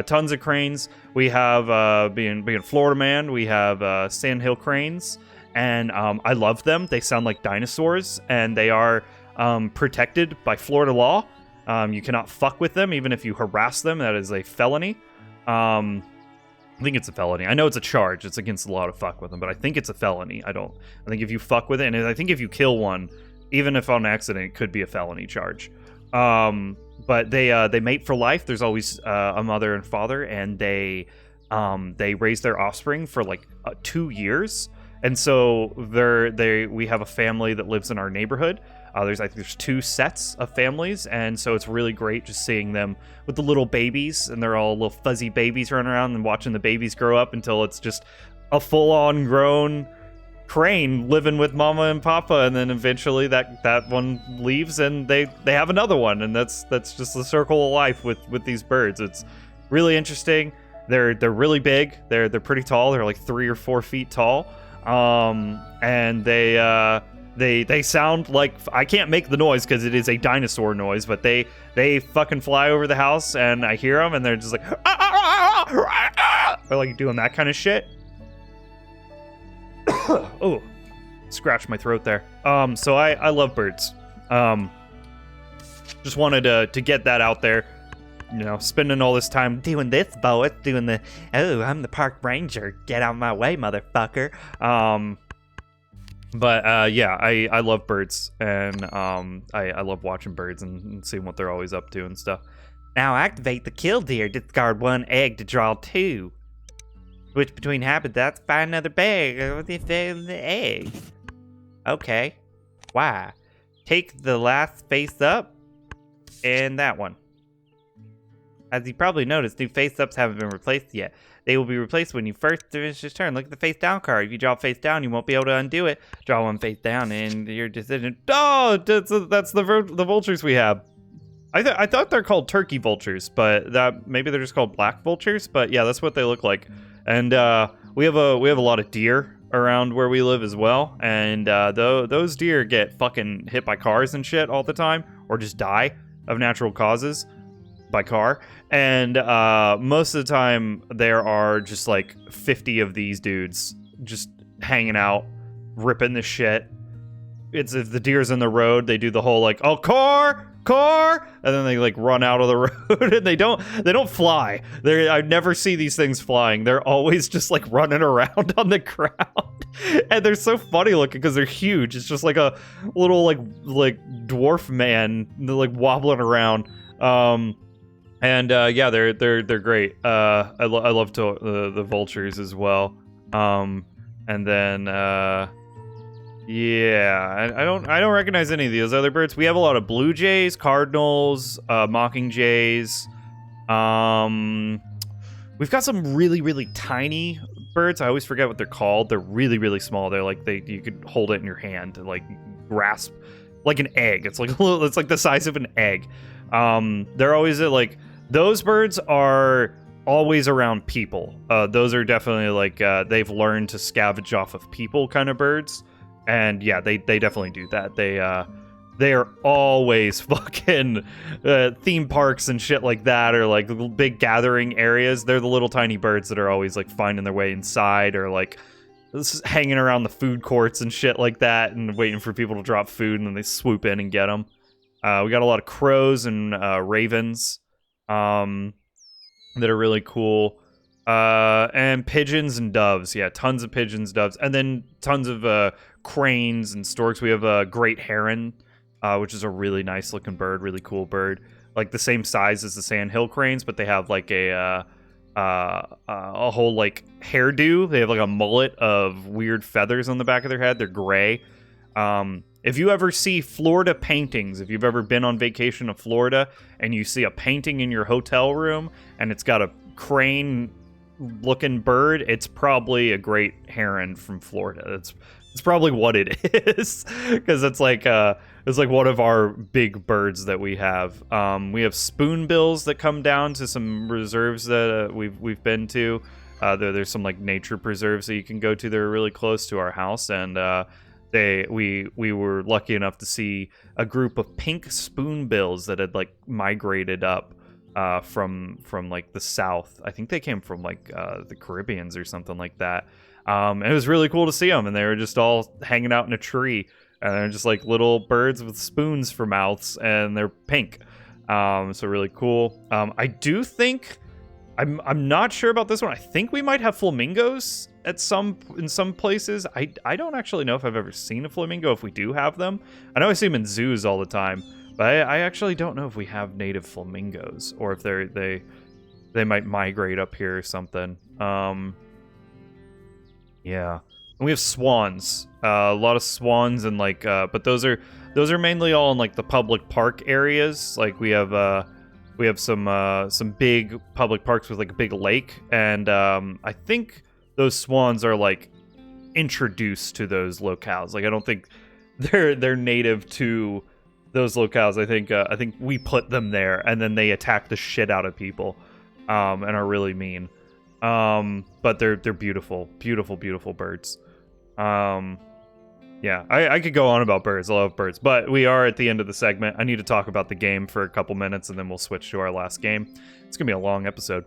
Tons of cranes. We have being Florida man, we have sandhill cranes, and I love them. They sound like dinosaurs, and they are protected by Florida law. You cannot fuck with them, even if you harass them. That is a felony. I think it's a felony. I know it's a charge. It's against the law to fuck with them, but I think it's a felony. I think if you fuck with it, and I think if you kill one, even if on accident, it could be a felony charge. But they mate for life. There's always a mother and father, and they raise their offspring for like 2 years. And so we have a family that lives in our neighborhood. I think there's 2 sets of families, and so it's really great just seeing them with the little babies, and they're all little fuzzy babies running around, and watching the babies grow up until it's just a full-on grown crane living with mama and papa, and then eventually that one leaves, and they have another one, and that's just the circle of life with these birds. It's really interesting. They're really big. They're pretty tall. They're like 3 or 4 feet tall, and they sound like, I can't make the noise because it is a dinosaur noise, but they fucking fly over the house, and I hear them, and they're just like, they're like doing that kind of shit. Oh, scratched my throat there. So I love birds. Just wanted to get that out there. You know, spending all this time doing this, boy, I'm the park ranger. Get out of my way, motherfucker. But yeah, I love birds, and I love watching birds and seeing what they're always up to and stuff. Now activate the killdeer. Discard 1 egg to draw 2. Switch between habitats. Find another bag with the egg. Okay. Why? Take the last face up and that one. As you probably noticed, new face ups haven't been replaced yet. They will be replaced when you first finish your turn. Look at the face down card. If you draw face down, you won't be able to undo it. Draw 1 face down, and your decision. Oh, that's the vultures we have. I thought they're called turkey vultures, but maybe they're just called black vultures. But yeah, that's what they look like. And we have a lot of deer around where we live as well. And those deer get fucking hit by cars and shit all the time, or just die of natural causes by car. And most of the time there are just like 50 of these dudes just hanging out, ripping the shit. It's if the deer's in the road, they do the whole like, oh, car, and then they like run out of the road, and they don't fly. I never see these things flying. They're always just like running around on the ground, and they're so funny looking because they're huge. It's just like a little like dwarf man like wobbling around. And yeah, they're great. I love the vultures as well. And then yeah, I don't recognize any of those other birds. We have a lot of blue jays, cardinals, mocking jays. We've got some really tiny birds. I always forget what they're called. They're really small. They're like you could hold it in your hand and like grasp like an egg. It's like it's like the size of an egg. They're always at like. Those birds are always around people. Those are definitely like they've learned to scavenge off of people kind of birds, and yeah, they definitely do that. They are always fucking theme parks and shit like that, or like big gathering areas. They're the little tiny birds that are always like finding their way inside, or like hanging around the food courts and shit like that, and waiting for people to drop food, and then they swoop in and get them. We got a lot of crows and ravens. That are really cool, and pigeons and doves. Yeah, tons of pigeons, doves, and then tons of cranes and storks. We have a great heron, which is a really nice looking bird, really cool bird, like the same size as the sandhill cranes, but they have like a whole like hairdo. They have like a mullet of weird feathers on the back of their head. They're gray. If you ever see Florida paintings, if you've ever been on vacation to Florida and you see a painting in your hotel room and it's got a crane-looking bird, it's probably a great heron from Florida. It's probably what it is, because it's like one of our big birds that we have. We have spoonbills that come down to some reserves that we've been to. There's some like nature preserves that you can go to that are really close to our house, and we were lucky enough to see a group of pink spoonbills that had like migrated up from like the south. I think they came from like the Caribbeans or something like that. And it was really cool to see them, and they were just all hanging out in a tree, and they're just like little birds with spoons for mouths, and they're pink. So really cool. I do think I'm not sure about this one. I think we might have flamingos in some places. I don't actually know if I've ever seen a flamingo, if we do have them. I know I see them in zoos all the time, but I actually don't know if we have native flamingos, or if they might migrate up here or something. Yeah. And we have swans. A lot of swans, and like but those are mainly all in like the public park areas. Like we have some big public parks with like a big lake, and I think those swans are like introduced to those locales. Like I don't think they're native to those locales. I think we put them there, and then they attack the shit out of people, and are really mean. But they're beautiful, beautiful, beautiful birds. Yeah, I could go on about birds. I love birds, but we are at the end of the segment. I need to talk about the game for a couple minutes, and then we'll switch to our last game. It's gonna be a long episode.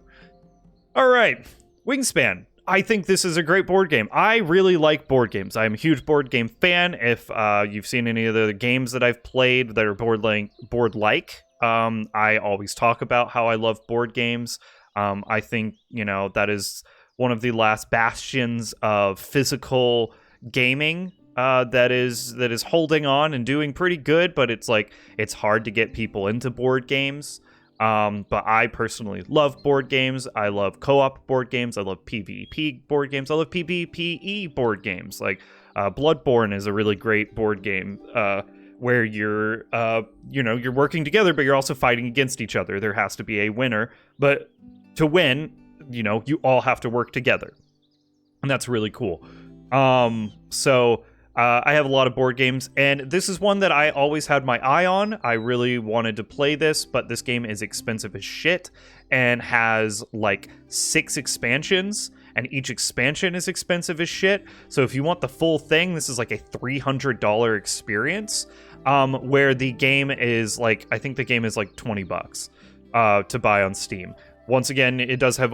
All right, Wingspan. I think this is a great board game. I really like board games. I'm a huge board game fan. If you've seen any of the games that I've played that are board-like, I always talk about how I love board games. I think, that is one of the last bastions of physical gaming that is holding on and doing pretty good, but it's hard to get people into board games. But I personally love board games. I love co-op board games. I love PvP board games. I love PvPE board games. Like Bloodborne is a really great board game where you're working together, but you're also fighting against each other. There has to be a winner, but to win, you all have to work together, and that's really cool. So I have a lot of board games, and this is one that I always had my eye on. I really wanted to play this, but this game is expensive as shit and has like 6 expansions, and each expansion is expensive as shit. So if you want the full thing, this is like a $300 experience, where the game is like, I think the game is like $20 to buy on Steam. Once again, it does have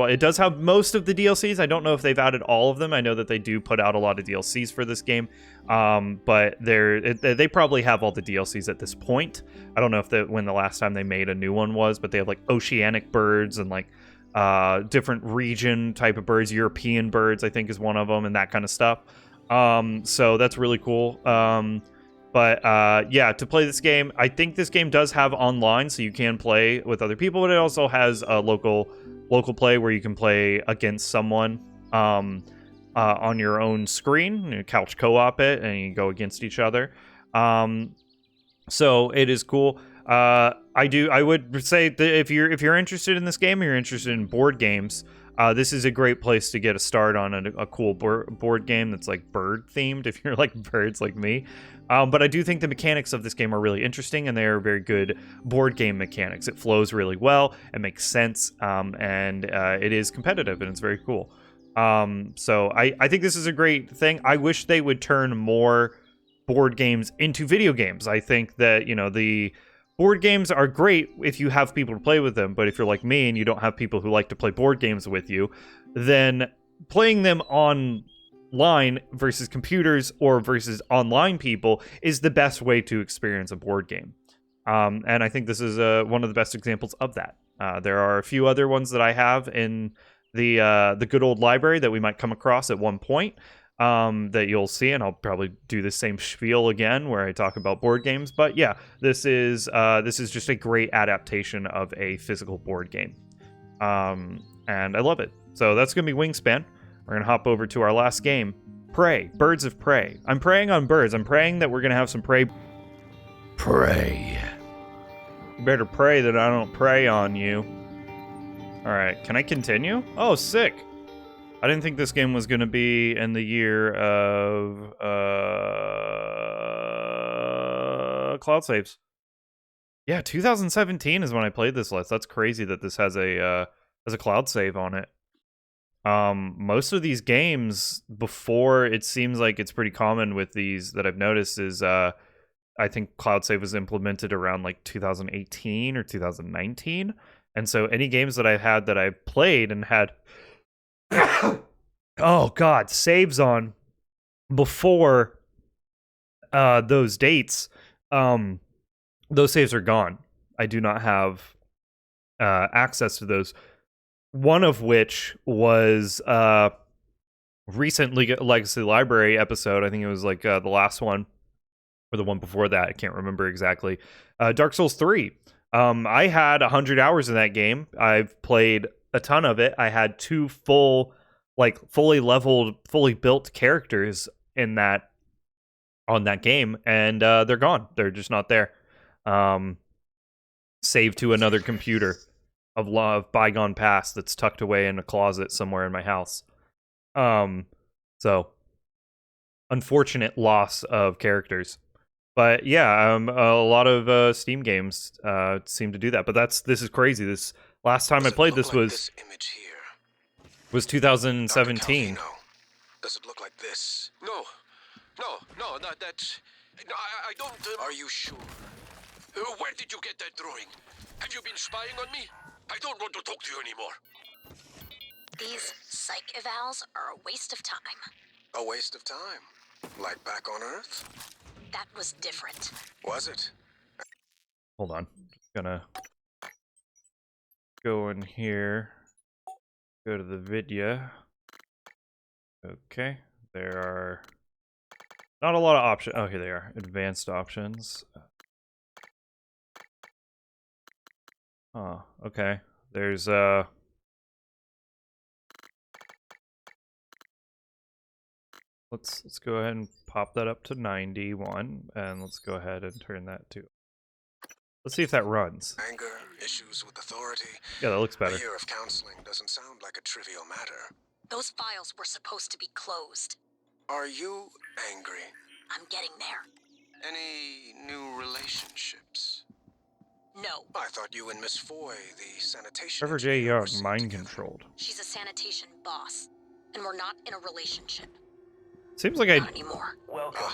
most of the DLCs. I don't know if they've added all of them. I know that they do put out a lot of DLCs for this game, but they probably have all the DLCs at this point. I don't know when the last time they made a new one was, but they have like oceanic birds and like different region type of birds. European birds, I think, is one of them, and that kind of stuff. So that's really cool. But to play this game, I think this game does have online, so you can play with other people, but it also has a local play where you can play against someone on your own screen. You couch co-op it, and you go against each other. So it is cool. I would say that if you're interested in this game, or you're interested in board games, this is a great place to get a start on a cool board game that's like bird themed, if you're like birds like me. But I do think the mechanics of this game are really interesting, and they are very good board game mechanics. It flows really well, it makes sense, and it is competitive, and it's very cool. So I think this is a great thing. I wish they would turn more board games into video games. I think that, the board games are great if you have people to play with them, but if you're like me and you don't have people who like to play board games with you, then playing them online versus computers or versus online people is the best way to experience a board game. And I think this is one of the best examples of that. There are a few other ones that I have in the good old library that we might come across at one point, that you'll see, and I'll probably do the same spiel again where I talk about board games. But yeah, this is just a great adaptation of a physical board game, and I love it. So that's gonna be Wingspan. We're gonna hop over to our last game, Prey, Birds of Prey. I'm preying on birds. I'm praying that we're gonna have some prey. Prey. You better pray that I don't prey on you. All right, can I continue? Oh, sick. I didn't think this game was going to be in the year of cloud saves. Yeah, 2017 is when I played this last. That's crazy that this has a cloud save on it. Most of these games, before, it seems like it's pretty common with these that I've noticed is I think cloud save was implemented around like 2018 or 2019. And so any games that I've had that I've played and had oh god, saves on before those dates, those saves are gone. I do not have access to those. One of which was recent Legacy Library episode. I think it was like the last one or the one before that. I can't remember exactly. Dark Souls 3. I had 100 hours in that game. I've played a ton of it. I had 2 fully leveled, fully built characters on that game, and they're gone. They're just not there. Saved to another computer of bygone past that's tucked away in a closet somewhere in my house. So unfortunate loss of characters. But yeah, a lot of Steam games seem to do that. But this is crazy. This last time I played this was image here? was 2017. Does it look like this? No, that's... No, I don't... Are you sure? Where did you get that drawing? Have you been spying on me? I don't want to talk to you anymore. These psych evals are a waste of time. A waste of time? Like back on Earth? That was different. Was it? Hold on. Just gonna go in here. Go to the video. Okay. There are not a lot of options. Oh, here they are. Advanced options. Oh, okay. There's let's go ahead and pop that up to 91, and let's go ahead and turn that to... Let's see if that runs. Anger, issues with authority. Yeah, that looks better. A year of counseling doesn't sound like a trivial matter. Those files were supposed to be closed. Are you angry? I'm getting there. Any new relationships? No. I thought you and Miss Foy, the sanitation Trevor J. engineer, were Young, seen mind together. controlled. She's a sanitation boss, and we're not in a relationship. Seems like I... Not anymore. Welcome.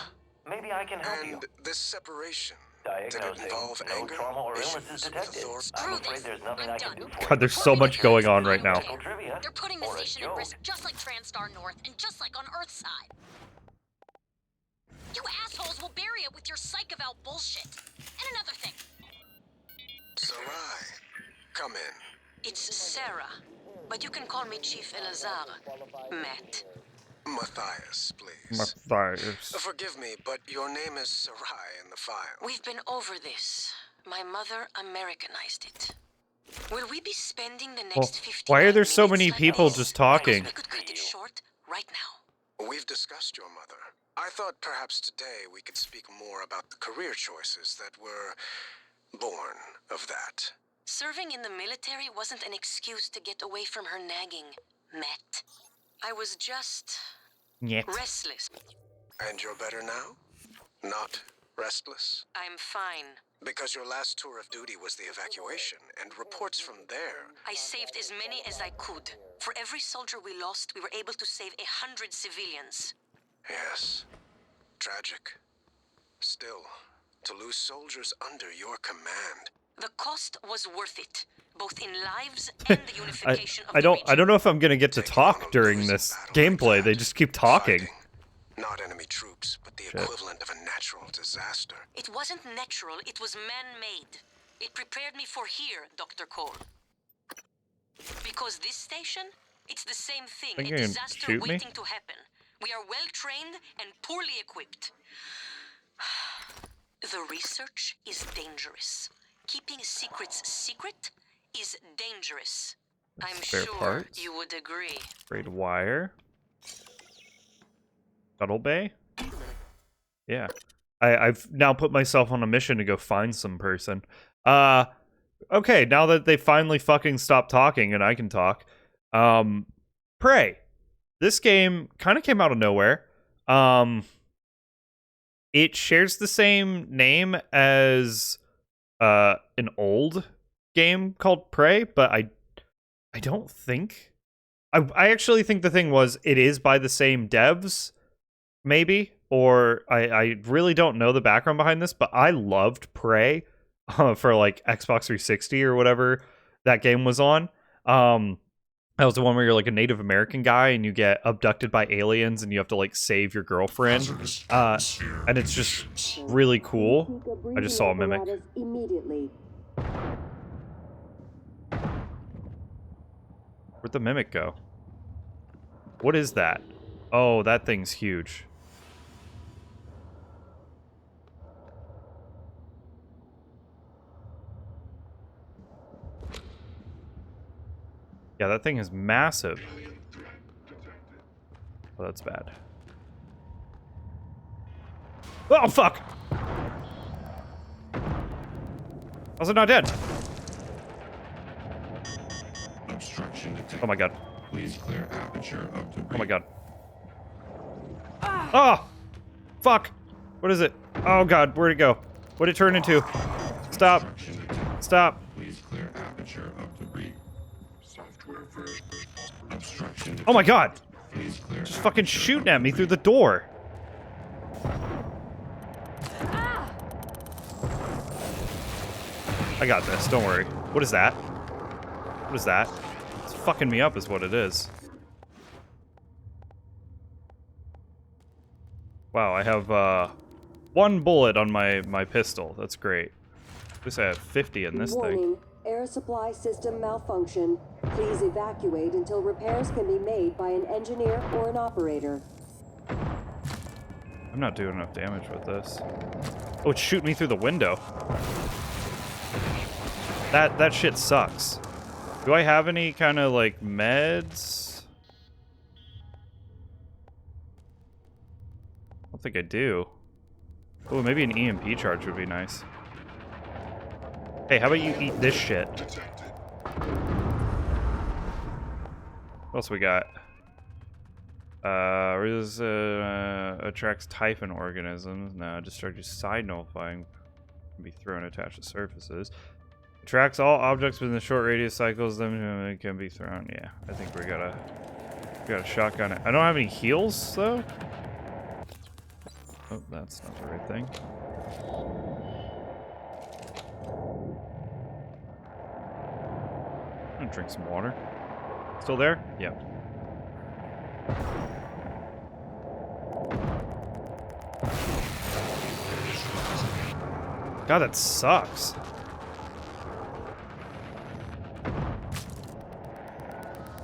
Maybe I can help you. And this separation, did it Diagnosing. involve No anger, trauma or illness issues is with detected. authority? I'm Screw afraid this. there's nothing I'm I can done. do for you. God, there's so much going on right now. Medical trivia They're putting the or a station at joke. risk, just like TranStar North, and just like on Earth's side. You assholes will bury it with your psych eval bullshit. And another thing. Sarai, come in. It's Sarah, but you can call me Chief Elazar. Matt. Matthias, please. Matthias. Forgive me, but your name is Sarai in the file. We've been over this. My mother Americanized it. Will we be spending the Well, next 50 why are there so minutes many like people this? just talking? We could cut it short right now. We've discussed your mother. I thought perhaps today we could speak more about the career choices that were born of that. Serving in the military wasn't an excuse to get away from her nagging, Matt. I was just Yet. restless. And you're better now? Not restless? I'm fine. Because your last tour of duty was the evacuation, and reports from there... I saved as many as I could. For every soldier we lost, we were able to save 100 civilians. Yes. Tragic. Still, to lose soldiers under your command... The cost was worth it, both in lives and the unification of I the region. don't know if I'm gonna get to Taking on talk a during losing this battle gameplay. like They that. just keep talking. Fighting. Not enemy troops, but the equivalent of a natural disaster. It wasn't natural, it was man-made. It prepared me for here, Dr. Cole. Because this station, it's the same thing, Think a you can disaster shoot me? waiting to happen. We are well-trained and poorly equipped. The research is dangerous. Keeping secrets secret is dangerous. I'm Spare sure parts. you would agree. Braid wire. Scuttle Bay? Yeah. I've now put myself on a mission to go find some person. Okay, now that they finally fucking stopped talking and I can talk. Prey. This game kind of came out of nowhere. It shares the same name as an old game called Prey, but I don't think I actually think the thing was it is by the same devs, maybe, or I really don't know the background behind this, but I loved Prey for like Xbox 360 or whatever that game was on. That was the one where you're like a Native American guy and you get abducted by aliens and you have to like save your girlfriend. And it's just really cool. I just saw a mimic. Where'd the mimic go? What is that? Oh, that thing's huge. Yeah, that thing is massive. Oh, that's bad. Oh, fuck! How's it not dead? Oh my god. Please clear aperture up to oh my god. Oh! Fuck! What is it? Oh god, where'd it go? What'd it turn into? Stop. Stop. Please clear aperture up to breathe. Oh my god! Just fucking shooting at me through the door. I got this, don't worry. What is that? What is that? It's fucking me up is what it is. Wow, I have one bullet on my pistol. That's great. At least I have 50 in this thing. Air supply system malfunction. Please evacuate until repairs can be made by an engineer or an operator. I'm not doing enough damage with this. Oh, it's shooting me through the window. That shit sucks. Do I have any kind of like meds? I don't think I do. Oh, maybe an EMP charge would be nice. Hey, how about you eat this shit? What else we got? Attracts typhon organisms. No, discharges side nullifying. Can be thrown attached to surfaces. Attracts all objects within the short radius cycles. Them can be thrown. Yeah, I think we got a shotgun it. I don't have any heals though. Oh, that's not the right thing. I'm gonna drink some water. Still there? Yep. God, that sucks.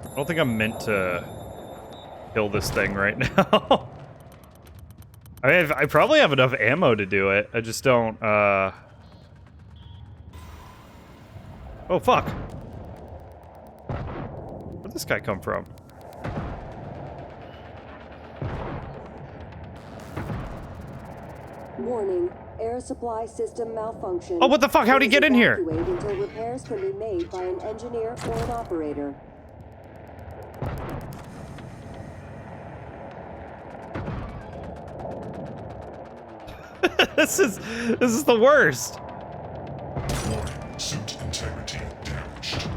I don't think I'm meant to kill this thing right now. I mean, I probably have enough ammo to do it. I just don't, Oh, fuck. Where'd this guy come from? Warning. Air supply system malfunction. Oh, what the fuck? How'd he get in here? Evacuate until repairs can be made by an engineer or an operator. This is the worst. Suit integrity damaged.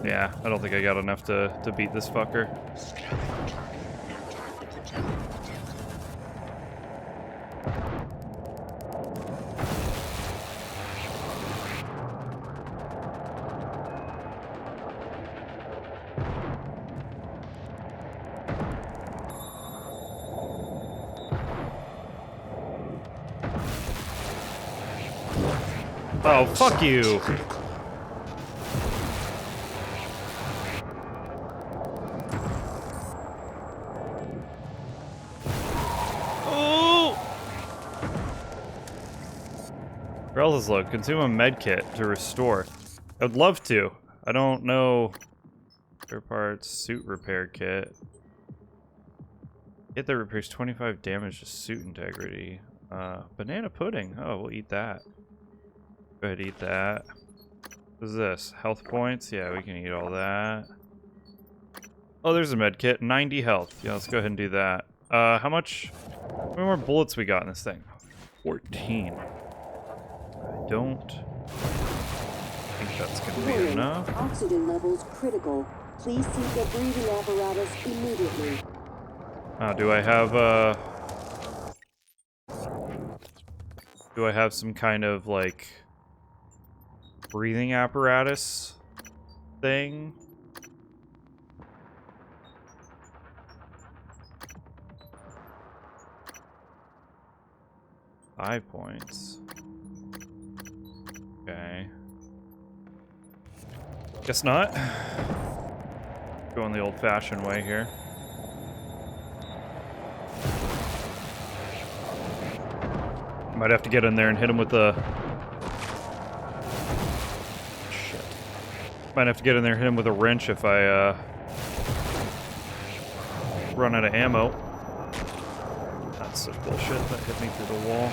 Yeah, I don't think I got enough to beat this fucker. Oh, fuck you. Oh! Where else is low? Consume a med kit to restore. I would love to. I don't know. Spare parts, suit repair kit. Hit that repairs 25 damage to suit integrity. Banana pudding. Oh, we'll eat that. Go ahead, eat that. What is this? Health points? Yeah, we can eat all that. Oh, there's a med kit. 90 health. Yeah, let's go ahead and do that. How much? How many more bullets we got in this thing? 14. I don't think that's gonna be Warning, enough. oxygen levels critical. Please seek a breathing apparatus immediately. Do I have some kind of like breathing apparatus thing? Five points. Okay. Guess not. Going the old-fashioned way here. Might have to get in there and hit him with the... Shit. Might have to get in there and hit him with a wrench if I, run out of ammo. That's some bullshit. That hit me through the wall.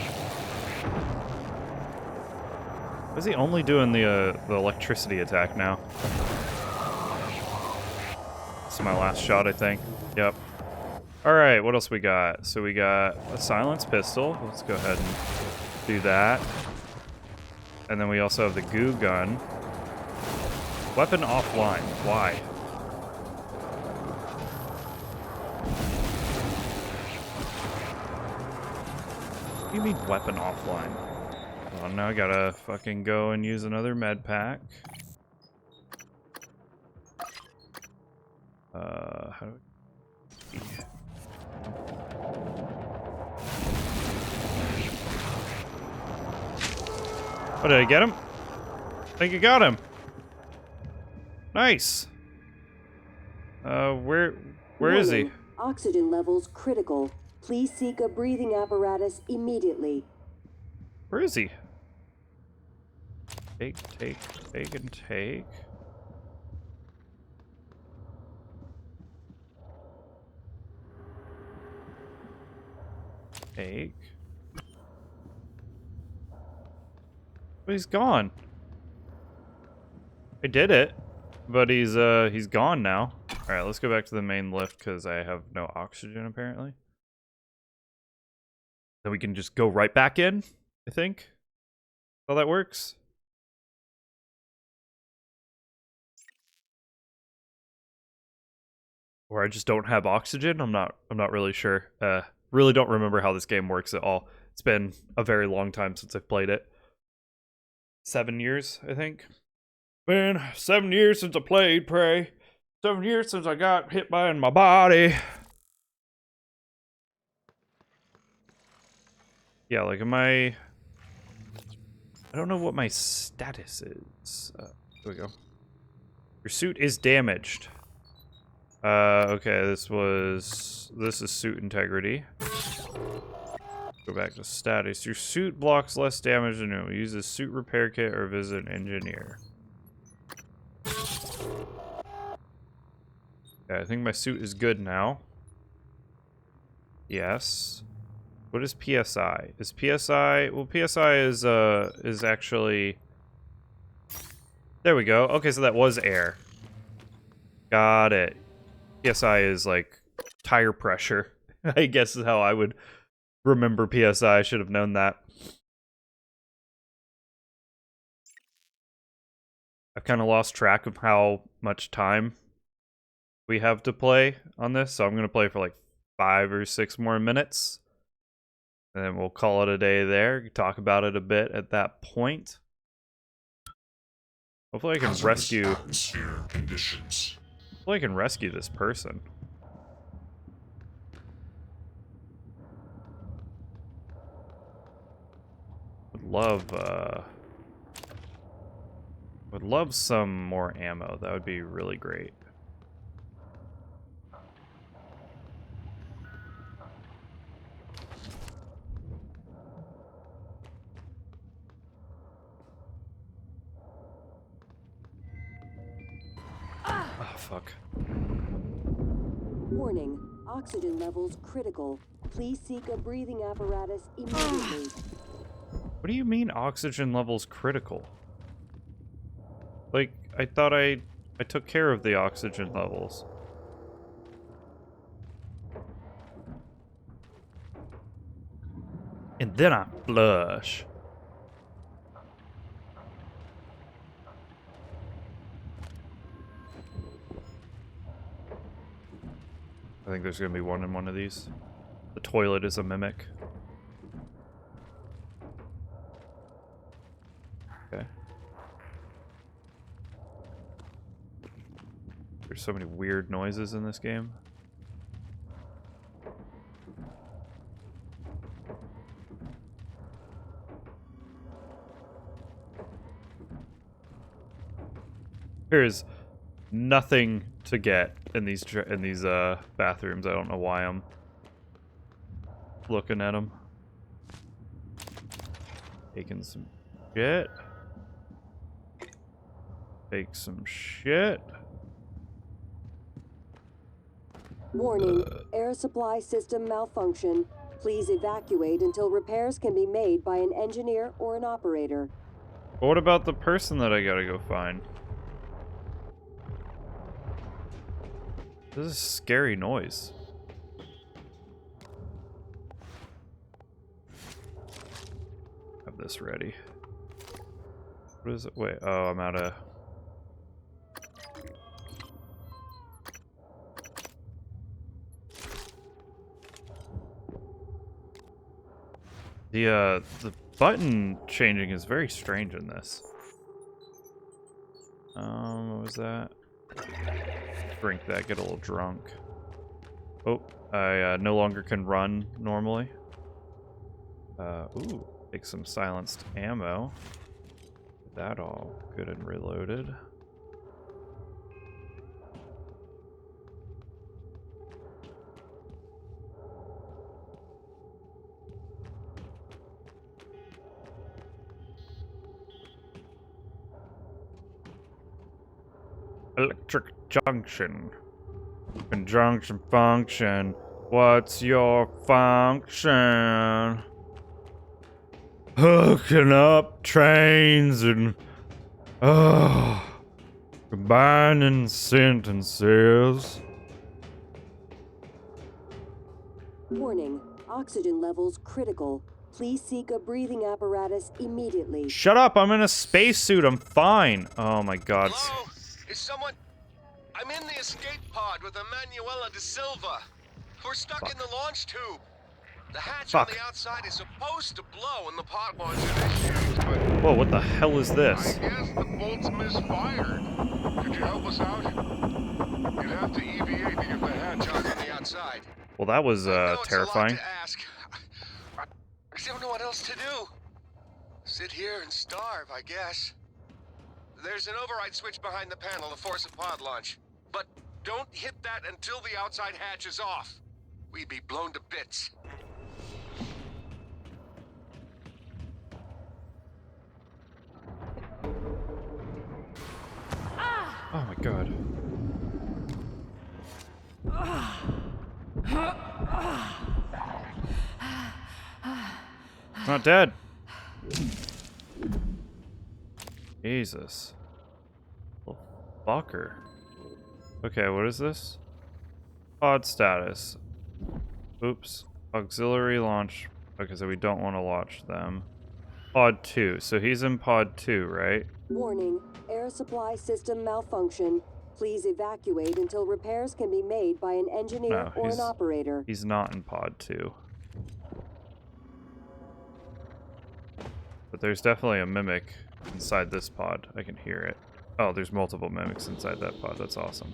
Why is he only doing the electricity attack now? This is my last shot, I think. Yep. Alright, what else we got? So we got a silenced pistol. Let's go ahead and do that. And then we also have the goo gun. Weapon offline. Why? What do you mean weapon offline? Well, now I gotta fucking go and use another med pack. How do we... Oh, did I get him? I think I got him. Nice. Where is he? Oxygen levels critical. Please seek a breathing apparatus immediately. Where is he? Take, and take. Take. But he's gone. I did it, but he's gone now. All right, let's go back to the main lift because I have no oxygen apparently. Then we can just go right back in, I think. How that works. Or I just don't have oxygen. I'm not really sure. Really don't remember how this game works at all. It's been a very long time since I've played it. 7 years, I think. Been 7 years since I played Prey. 7 years since I got hit by in my body. Yeah, like I don't know what my status is. Here we go. Your suit is damaged. Okay, this is suit integrity. Go back to status. Your suit blocks less damage than new. Use a suit repair kit or visit an engineer. Okay, I think my suit is good now. Yes. What is PSI? Is PSI... Well, PSI is actually... There we go. Okay, so that was air. Got it. PSI is like tire pressure. I guess is how I would remember PSI. I should have known that. I've kind of lost track of how much time we have to play on this, so I'm going to play for like 5 or 6 more minutes. And then we'll call it a day there. Talk about it a bit at that point. Hopefully I can rescue... Hopefully I can rescue this person. Would love some more ammo. That would be really great. Oh, fuck. Warning, oxygen levels critical. Please seek a breathing apparatus immediately. What do you mean oxygen levels critical? Like, I thought I took care of the oxygen levels. And then I flush. think there's gonna be one in one of these. The toilet is a mimic. Okay. There's so many weird noises in this game. There's nothing to get in these bathrooms. I don't know why I'm looking at them. Taking some shit. Take some shit. Warning, air supply system malfunction. Please evacuate until repairs can be made by an engineer or an operator. What about the person that I gotta go find? This is a scary noise. Have this ready. What is it? Wait, oh, I'm out of... The button changing is very strange in this. What was that? Drink that, get a little drunk. Oh, I no longer can run normally. Ooh, take some silenced ammo. Get that all good and reloaded. Electric junction. Conjunction function. What's your function? Hooking up trains and combining sentences. Warning, oxygen levels critical. Please seek a breathing apparatus immediately. Shut up, I'm in a spacesuit, I'm fine. Oh my god. Hello? Is someone... I'm in the escape pod with Emanuela de Silva. We're stuck in the launch tube. The hatch on the outside is supposed to blow when the pod launch initiates, but... Whoa, what the hell is this? I guess the bolts misfired. Could you help us out? You'd have to EVA to get the hatch out on the outside. Well, that was terrifying. It's a lot to ask. I don't know what else to do. Sit here and starve, I guess. There's an override switch behind the panel to force a pod launch. But don't hit that until the outside hatch is off. We'd be blown to bits. Oh my god. It's not dead. Jesus. Little fucker. Okay, what is this? Pod status. Oops. Auxiliary launch. Okay, so we don't want to launch them. Pod 2. So he's in pod 2, right? Warning, air supply system malfunction. Please evacuate until repairs can be made by an engineer or an operator. He's not in pod 2. But there's definitely a mimic inside this pod. I can hear it. Oh, there's multiple mimics inside that pod. That's awesome.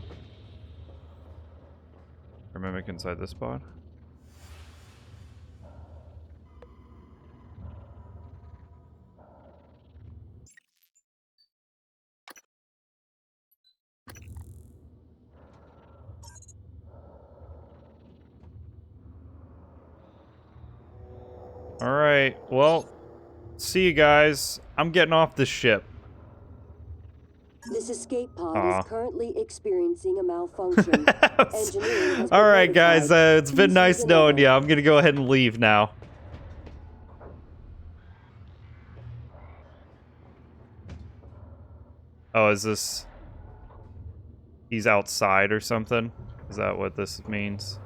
A mimic inside this pod? Alright, well, see you guys. I'm getting off the ship. This escape pod is currently experiencing a malfunction. Alright guys, it's been nice knowing you. I'm gonna go ahead and leave now. Oh, is this... He's outside or something? Is that what this means?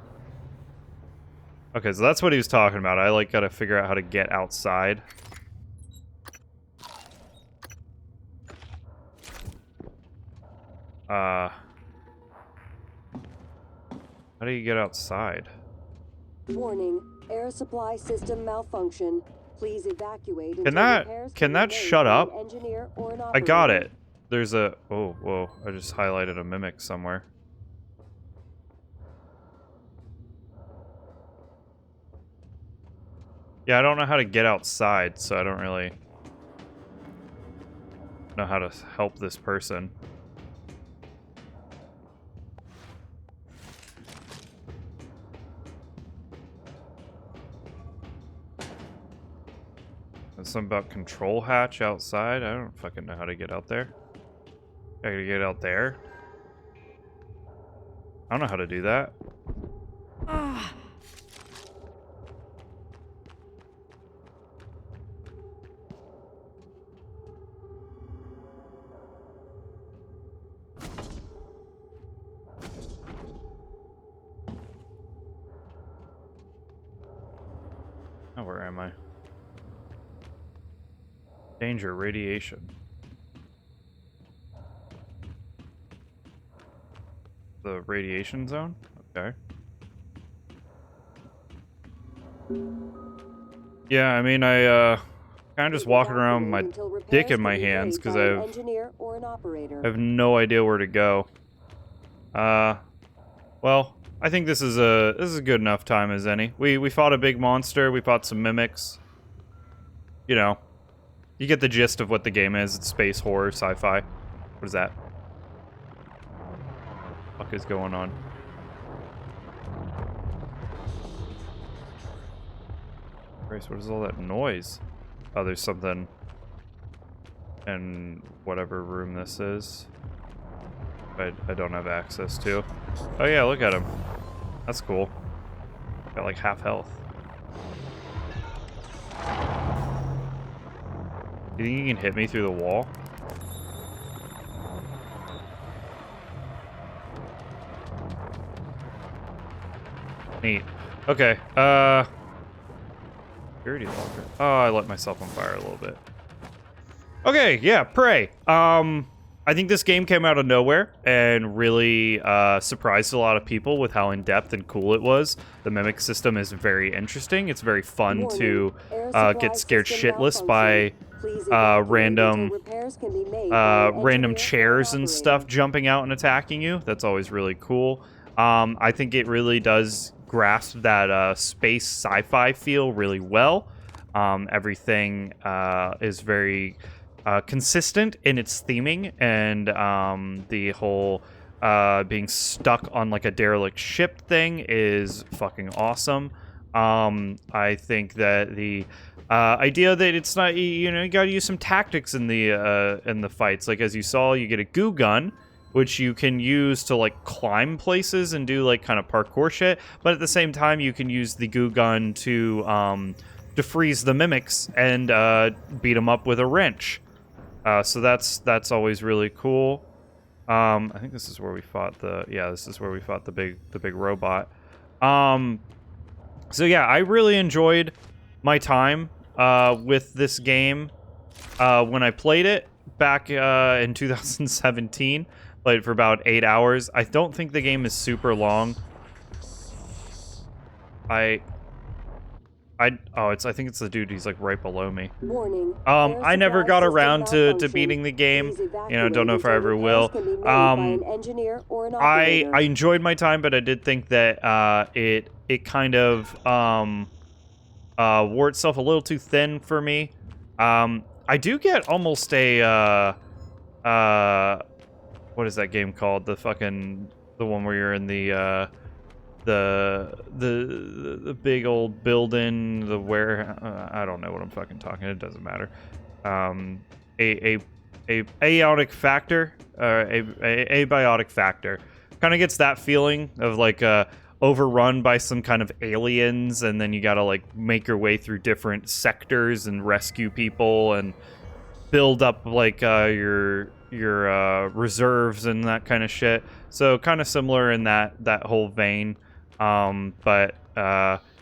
Okay, so that's what he was talking about. I, like, gotta figure out how to get outside. How do you get outside? Warning, air supply system malfunction. Please evacuate. Can that shut up? I got it. it. There's a... Oh, whoa. I just highlighted a mimic somewhere. Yeah, I don't know how to get outside, so I don't really know how to help this person. There's something about control hatch outside. I don't fucking know how to get out there. I gotta get out there. I don't know how to do that. Oh, where am I? Danger, radiation. The radiation zone? Okay. Yeah, I mean, I kind of just walking around with my dick in my hands because I have no idea where to go. Well, I think this is a good enough time as any. We fought a big monster. We fought some mimics. You know, you get the gist of what the game is. It's space horror, sci-fi. What is that? What the fuck is going on? Christ, what is all that noise? Oh, there's something in whatever room this is. I don't have access to. Oh yeah, look at him. That's cool. Got like half health. You think you can hit me through the wall? Neat. Okay, security locker. Oh, I let myself on fire a little bit. Okay, yeah, Prey. I think this game came out of nowhere and really surprised a lot of people with how in-depth and cool it was. The mimic system is very interesting. It's very fun to get scared shitless by random chairs and stuff jumping out and attacking you. That's always really cool. I think it really does grasp that space sci-fi feel really well. Everything is very consistent in its theming, and the whole being stuck on like a derelict ship thing is fucking awesome. I think that the idea that it's not, you know, you gotta use some tactics in the fights. Like, as you saw, you get a goo gun, which you can use to like climb places and do like kind of parkour shit, but at the same time you can use the goo gun to defreeze the mimics and beat them up with a wrench. So that's always really cool. I think this is where we fought the big robot. So yeah, I really enjoyed my time with this game when I played it back in 2017. Played it for about 8 hours. I don't think the game is super long. I think it's the dude. He's like right below me. Warning. I never got around to beating the game. You know, don't know if I ever will. I enjoyed my time, but I did think that it kind of wore itself a little too thin for me. I do get almost a what is that game called? The one where you're in the big old building, I don't know what I'm fucking talking. It doesn't matter. A aeonic factor, abiotic factor, kind of gets that feeling of like overrun by some kind of aliens, and then you gotta like make your way through different sectors and rescue people and build up like your reserves and that kind of shit. So kind of similar in that whole vein. But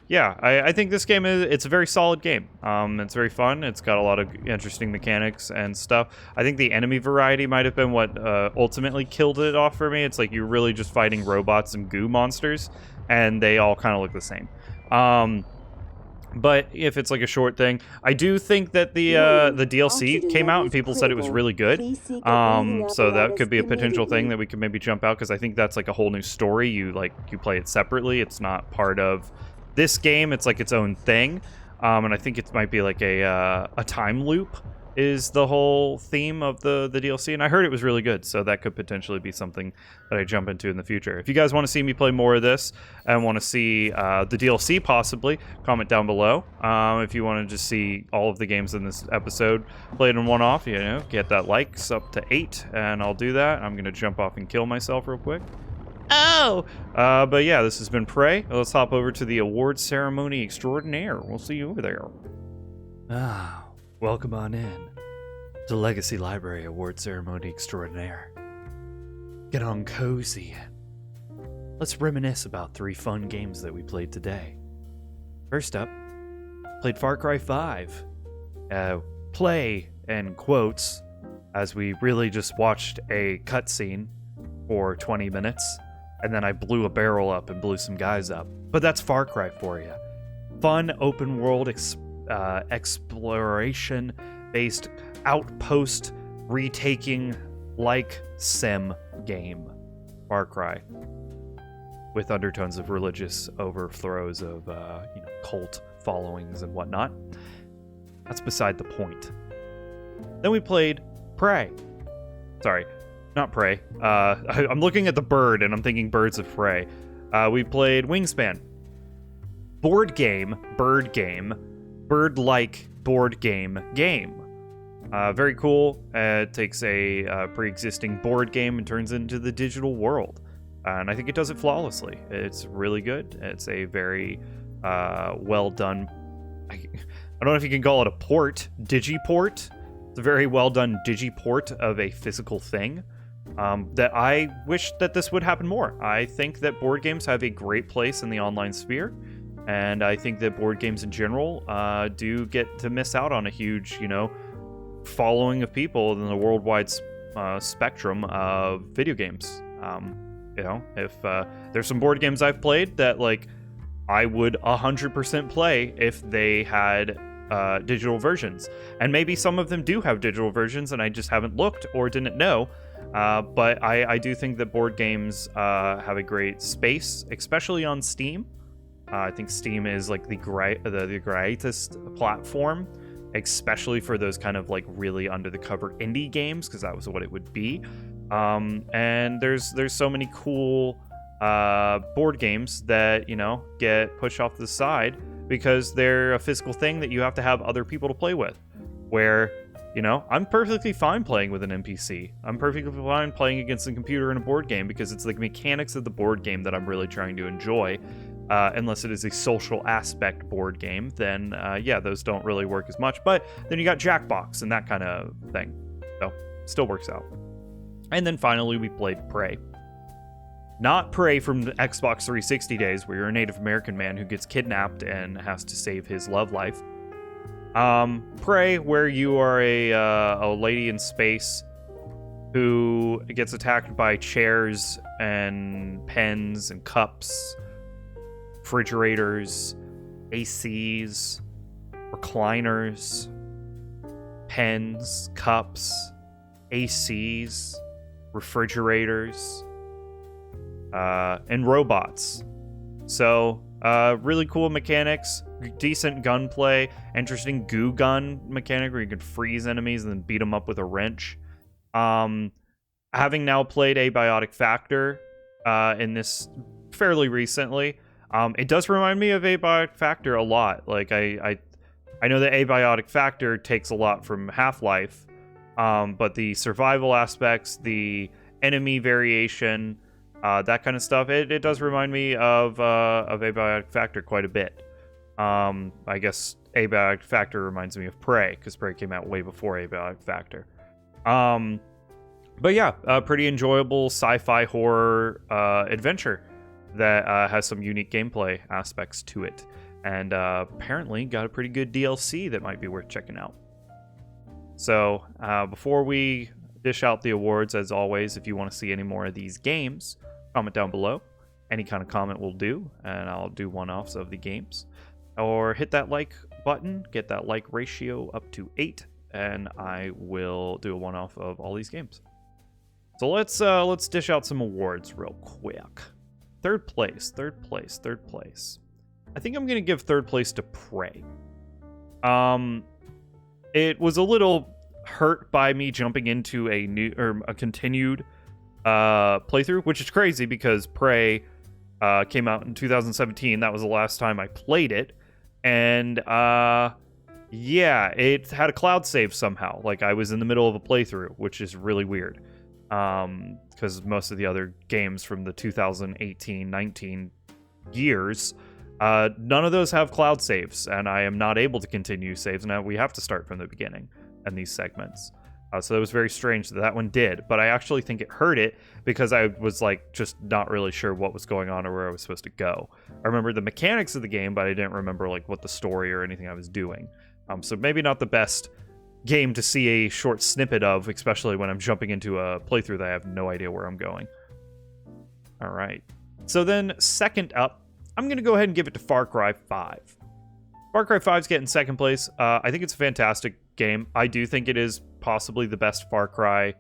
yeah, I think this game it's a very solid game. It's very fun. It's got a lot of interesting mechanics and stuff. I think the enemy variety might have been what ultimately killed it off for me. It's like you're really just fighting robots and goo monsters, and they all kind of look the same. But if it's like a short thing, I do think that the DLC came out and people said it was really good. So that could be a potential thing that we could maybe jump out, because I think that's like a whole new story. You play it separately. It's not part of this game. It's like its own thing. And I think it might be like a time loop is the whole theme of the DLC, and I heard it was really good, so that could potentially be something that I jump into in the future. If you guys want to see me play more of this and want to see the DLC possibly, comment down below. If you want to just see all of the games in this episode played in one off, get that likes up to 8, and I'll do that. I'm going to jump off and kill myself real quick. Oh! But yeah, this has been Prey. Let's hop over to the award ceremony extraordinaire. We'll see you over there. Welcome on in to Legacy Library Award Ceremony Extraordinaire. Get on cozy and let's reminisce about 3 fun games that we played today. First up, played Farcry 5. Play, in quotes, as we really just watched a cutscene for 20 minutes, and then I blew a barrel up and blew some guys up. But that's Far Cry for you. Fun open world exploration-based outpost retaking like sim game. Far Cry. With undertones of religious overthrows of cult followings and whatnot. That's beside the point. Then we played Prey. Sorry, not Prey. I'm looking at the bird and I'm thinking Birds of Prey. We played Wingspan. Bird-like board game. Very cool. It takes a pre-existing board game and turns it into the digital world. And I think it does it flawlessly. It's really good. It's a very well done... I don't know if you can call it a digiport. It's a very well done digiport of a physical thing. That I wish that this would happen more. I think that board games have a great place in the online sphere. And I think that board games in general do get to miss out on a huge, following of people in the worldwide spectrum of video games. If there's some board games I've played that I would 100% play if they had digital versions. And maybe some of them do have digital versions and I just haven't looked or didn't know. But I do think that board games have a great space, especially on Steam. I think Steam is the greatest platform, especially for those kind of really under the cover indie games, because that was what it would be. And there's so many cool board games that get pushed off to the side because they're a physical thing that you have to have other people to play with. Where I'm perfectly fine playing with an NPC. I'm perfectly fine playing against a computer in a board game because it's the mechanics of the board game that I'm really trying to enjoy. Unless it is a social aspect board game, then those don't really work as much. But then you got Jackbox and that kind of thing. So, still works out. And then finally, we played Prey. Not Prey from the Xbox 360 days, where you're a Native American man who gets kidnapped and has to save his love life. Prey, where you are a lady in space who gets attacked by chairs and pens and cups, refrigerators, ACs, recliners, pens, cups, ACs, refrigerators, and robots. So, really cool mechanics, decent gunplay, interesting goo gun mechanic where you can freeze enemies and then beat them up with a wrench. Having now played Abiotic Factor in this fairly recently, it does remind me of Abiotic Factor a lot. I know that Abiotic Factor takes a lot from Half-Life, but the survival aspects, the enemy variation, that kind of stuff, it does remind me of Abiotic Factor quite a bit. I guess Abiotic Factor reminds me of Prey, because Prey came out way before Abiotic Factor. But yeah, a pretty enjoyable sci-fi horror adventure that has some unique gameplay aspects to it. and apparently got a pretty good DLC that might be worth checking out. So before we dish out the awards, as always, if you want to see any more of these games, comment down below. Any kind of comment will do, and I'll do one-offs of the games. Or hit that like button, get that like ratio up to 8, and I will do a one-off of all these games. So let's dish out some awards real quick. Third place. I think I'm gonna give third place to Prey. It was a little hurt by me jumping into a continued playthrough, which is crazy because Prey came out in 2017. That was the last time I played it, and yeah, it had a cloud save somehow. Like I was in the middle of a playthrough, which is really weird. Because most of the other games from the 2018-19 years, none of those have cloud saves, and I am not able to continue saves. Now we have to start from the beginning in these segments. So it was very strange that one did, but I actually think it hurt it because I was like just not really sure what was going on or where I was supposed to go. I remember the mechanics of the game, but I didn't remember like what the story or anything I was doing. So maybe not the best game to see a short snippet of, especially when I'm jumping into a playthrough that I have no idea where I'm going. All right. So then second up, I'm going to go ahead and give it to Far Cry 5. Far Cry 5's getting second place. I think it's a fantastic game. I do think it is possibly the best Far Cry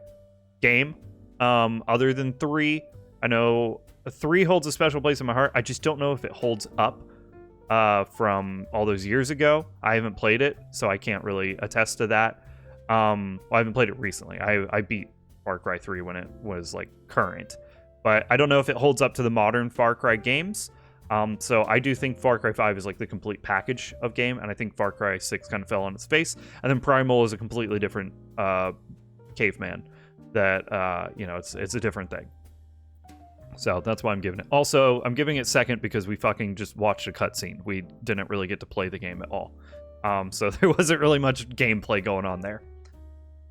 game, other than 3. I know 3 holds a special place in my heart. I just don't know if it holds up from all those years ago. I haven't played it, so I can't really attest to that. Well, I haven't played it recently. I beat Far Cry 3 when it was like current, but I don't know if it holds up to the modern Far Cry games. So I do think Far Cry 5 is like the complete package of game, and I think Far Cry 6 kind of fell on its face. And then Primal is a completely different caveman that, it's a different thing. So that's why I'm giving it. Also, I'm giving it second because we fucking just watched a cutscene. We didn't really get to play the game at all. So there wasn't really much gameplay going on there.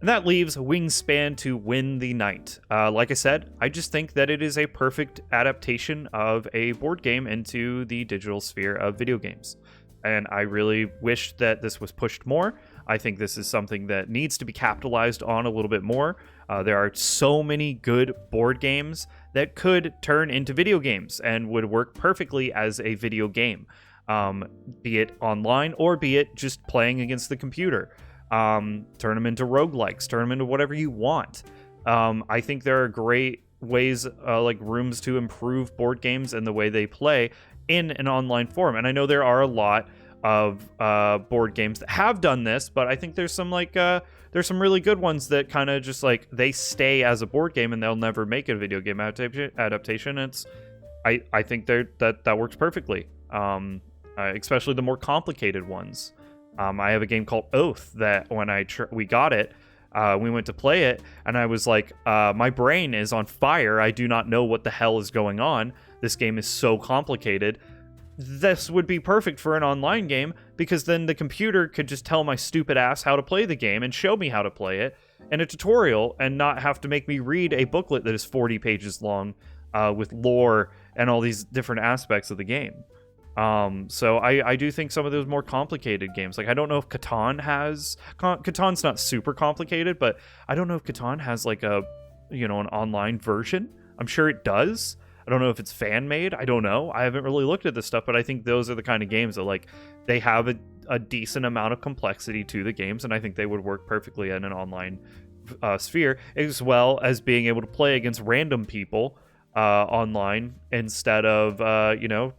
And that leaves Wingspan to win the night. Like I said, I just think that it is a perfect adaptation of a board game into the digital sphere of video games. And I really wish that this was pushed more. I think this is something that needs to be capitalized on a little bit more. There are so many good board games that could turn into video games and would work perfectly as a video game, be it online or be it just playing against the computer. Turn them into roguelikes, turn them into whatever you want. I think there are great ways, like rooms to improve board games and the way they play in an online form. And I know there are a lot of board games that have done this, but I think there's some there's some really good ones that kind of just like they stay as a board game and they'll never make a video game adaptation. I think that works perfectly, especially the more complicated ones. I have a game called Oath that when we got it, we went to play it, and I was like, my brain is on fire. I do not know what the hell is going on. This game is so complicated. This would be perfect for an online game because then the computer could just tell my stupid ass how to play the game and show me how to play it in a tutorial and not have to make me read a booklet that is 40 pages long with lore and all these different aspects of the game. So I do think some of those more complicated games, like I don't know if Catan's not super complicated, but I don't know if Catan has like an online version. I'm sure it does. I don't know if it's fan made. I don't know. I haven't really looked at this stuff, but I think those are the kind of games that like they have a decent amount of complexity to the games, and I think they would work perfectly in an online sphere, as well as being able to play against random people online instead of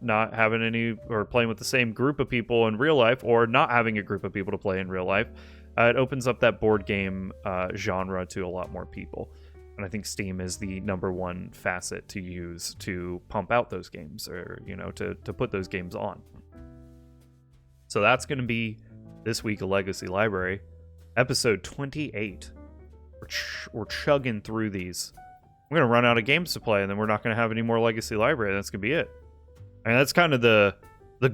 not having any or playing with the same group of people in real life or not having a group of people to play in real life. It opens up that board game genre to a lot more people, and I think Steam is the number one facet to use to pump out those games, or to put those games on. So that's going to be this week of Legacy Library, episode 28. We're chugging through these. We're going to run out of games to play, and then we're not going to have any more Legacy Library. That's going to be it. I mean, that's kind of the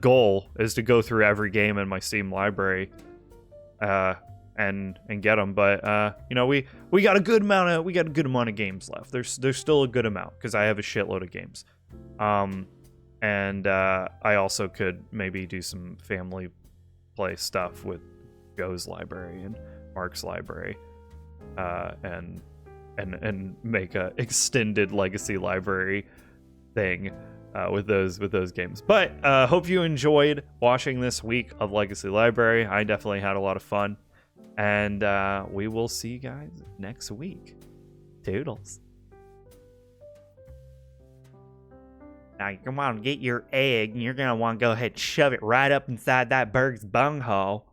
goal, is to go through every game in my Steam library and get them. But we got a good amount of games left. There's still a good amount because I have a shitload of games. And I also could maybe do some family play stuff with Go's library and Mark's library, and make a extended Legacy library thing with those games. But hope you enjoyed watching this week of Legacy Library. I definitely had a lot of fun, and we will see you guys next week. Toodles. Now, come on, get your egg, and you're gonna want to go ahead and shove it right up inside that bird's bunghole.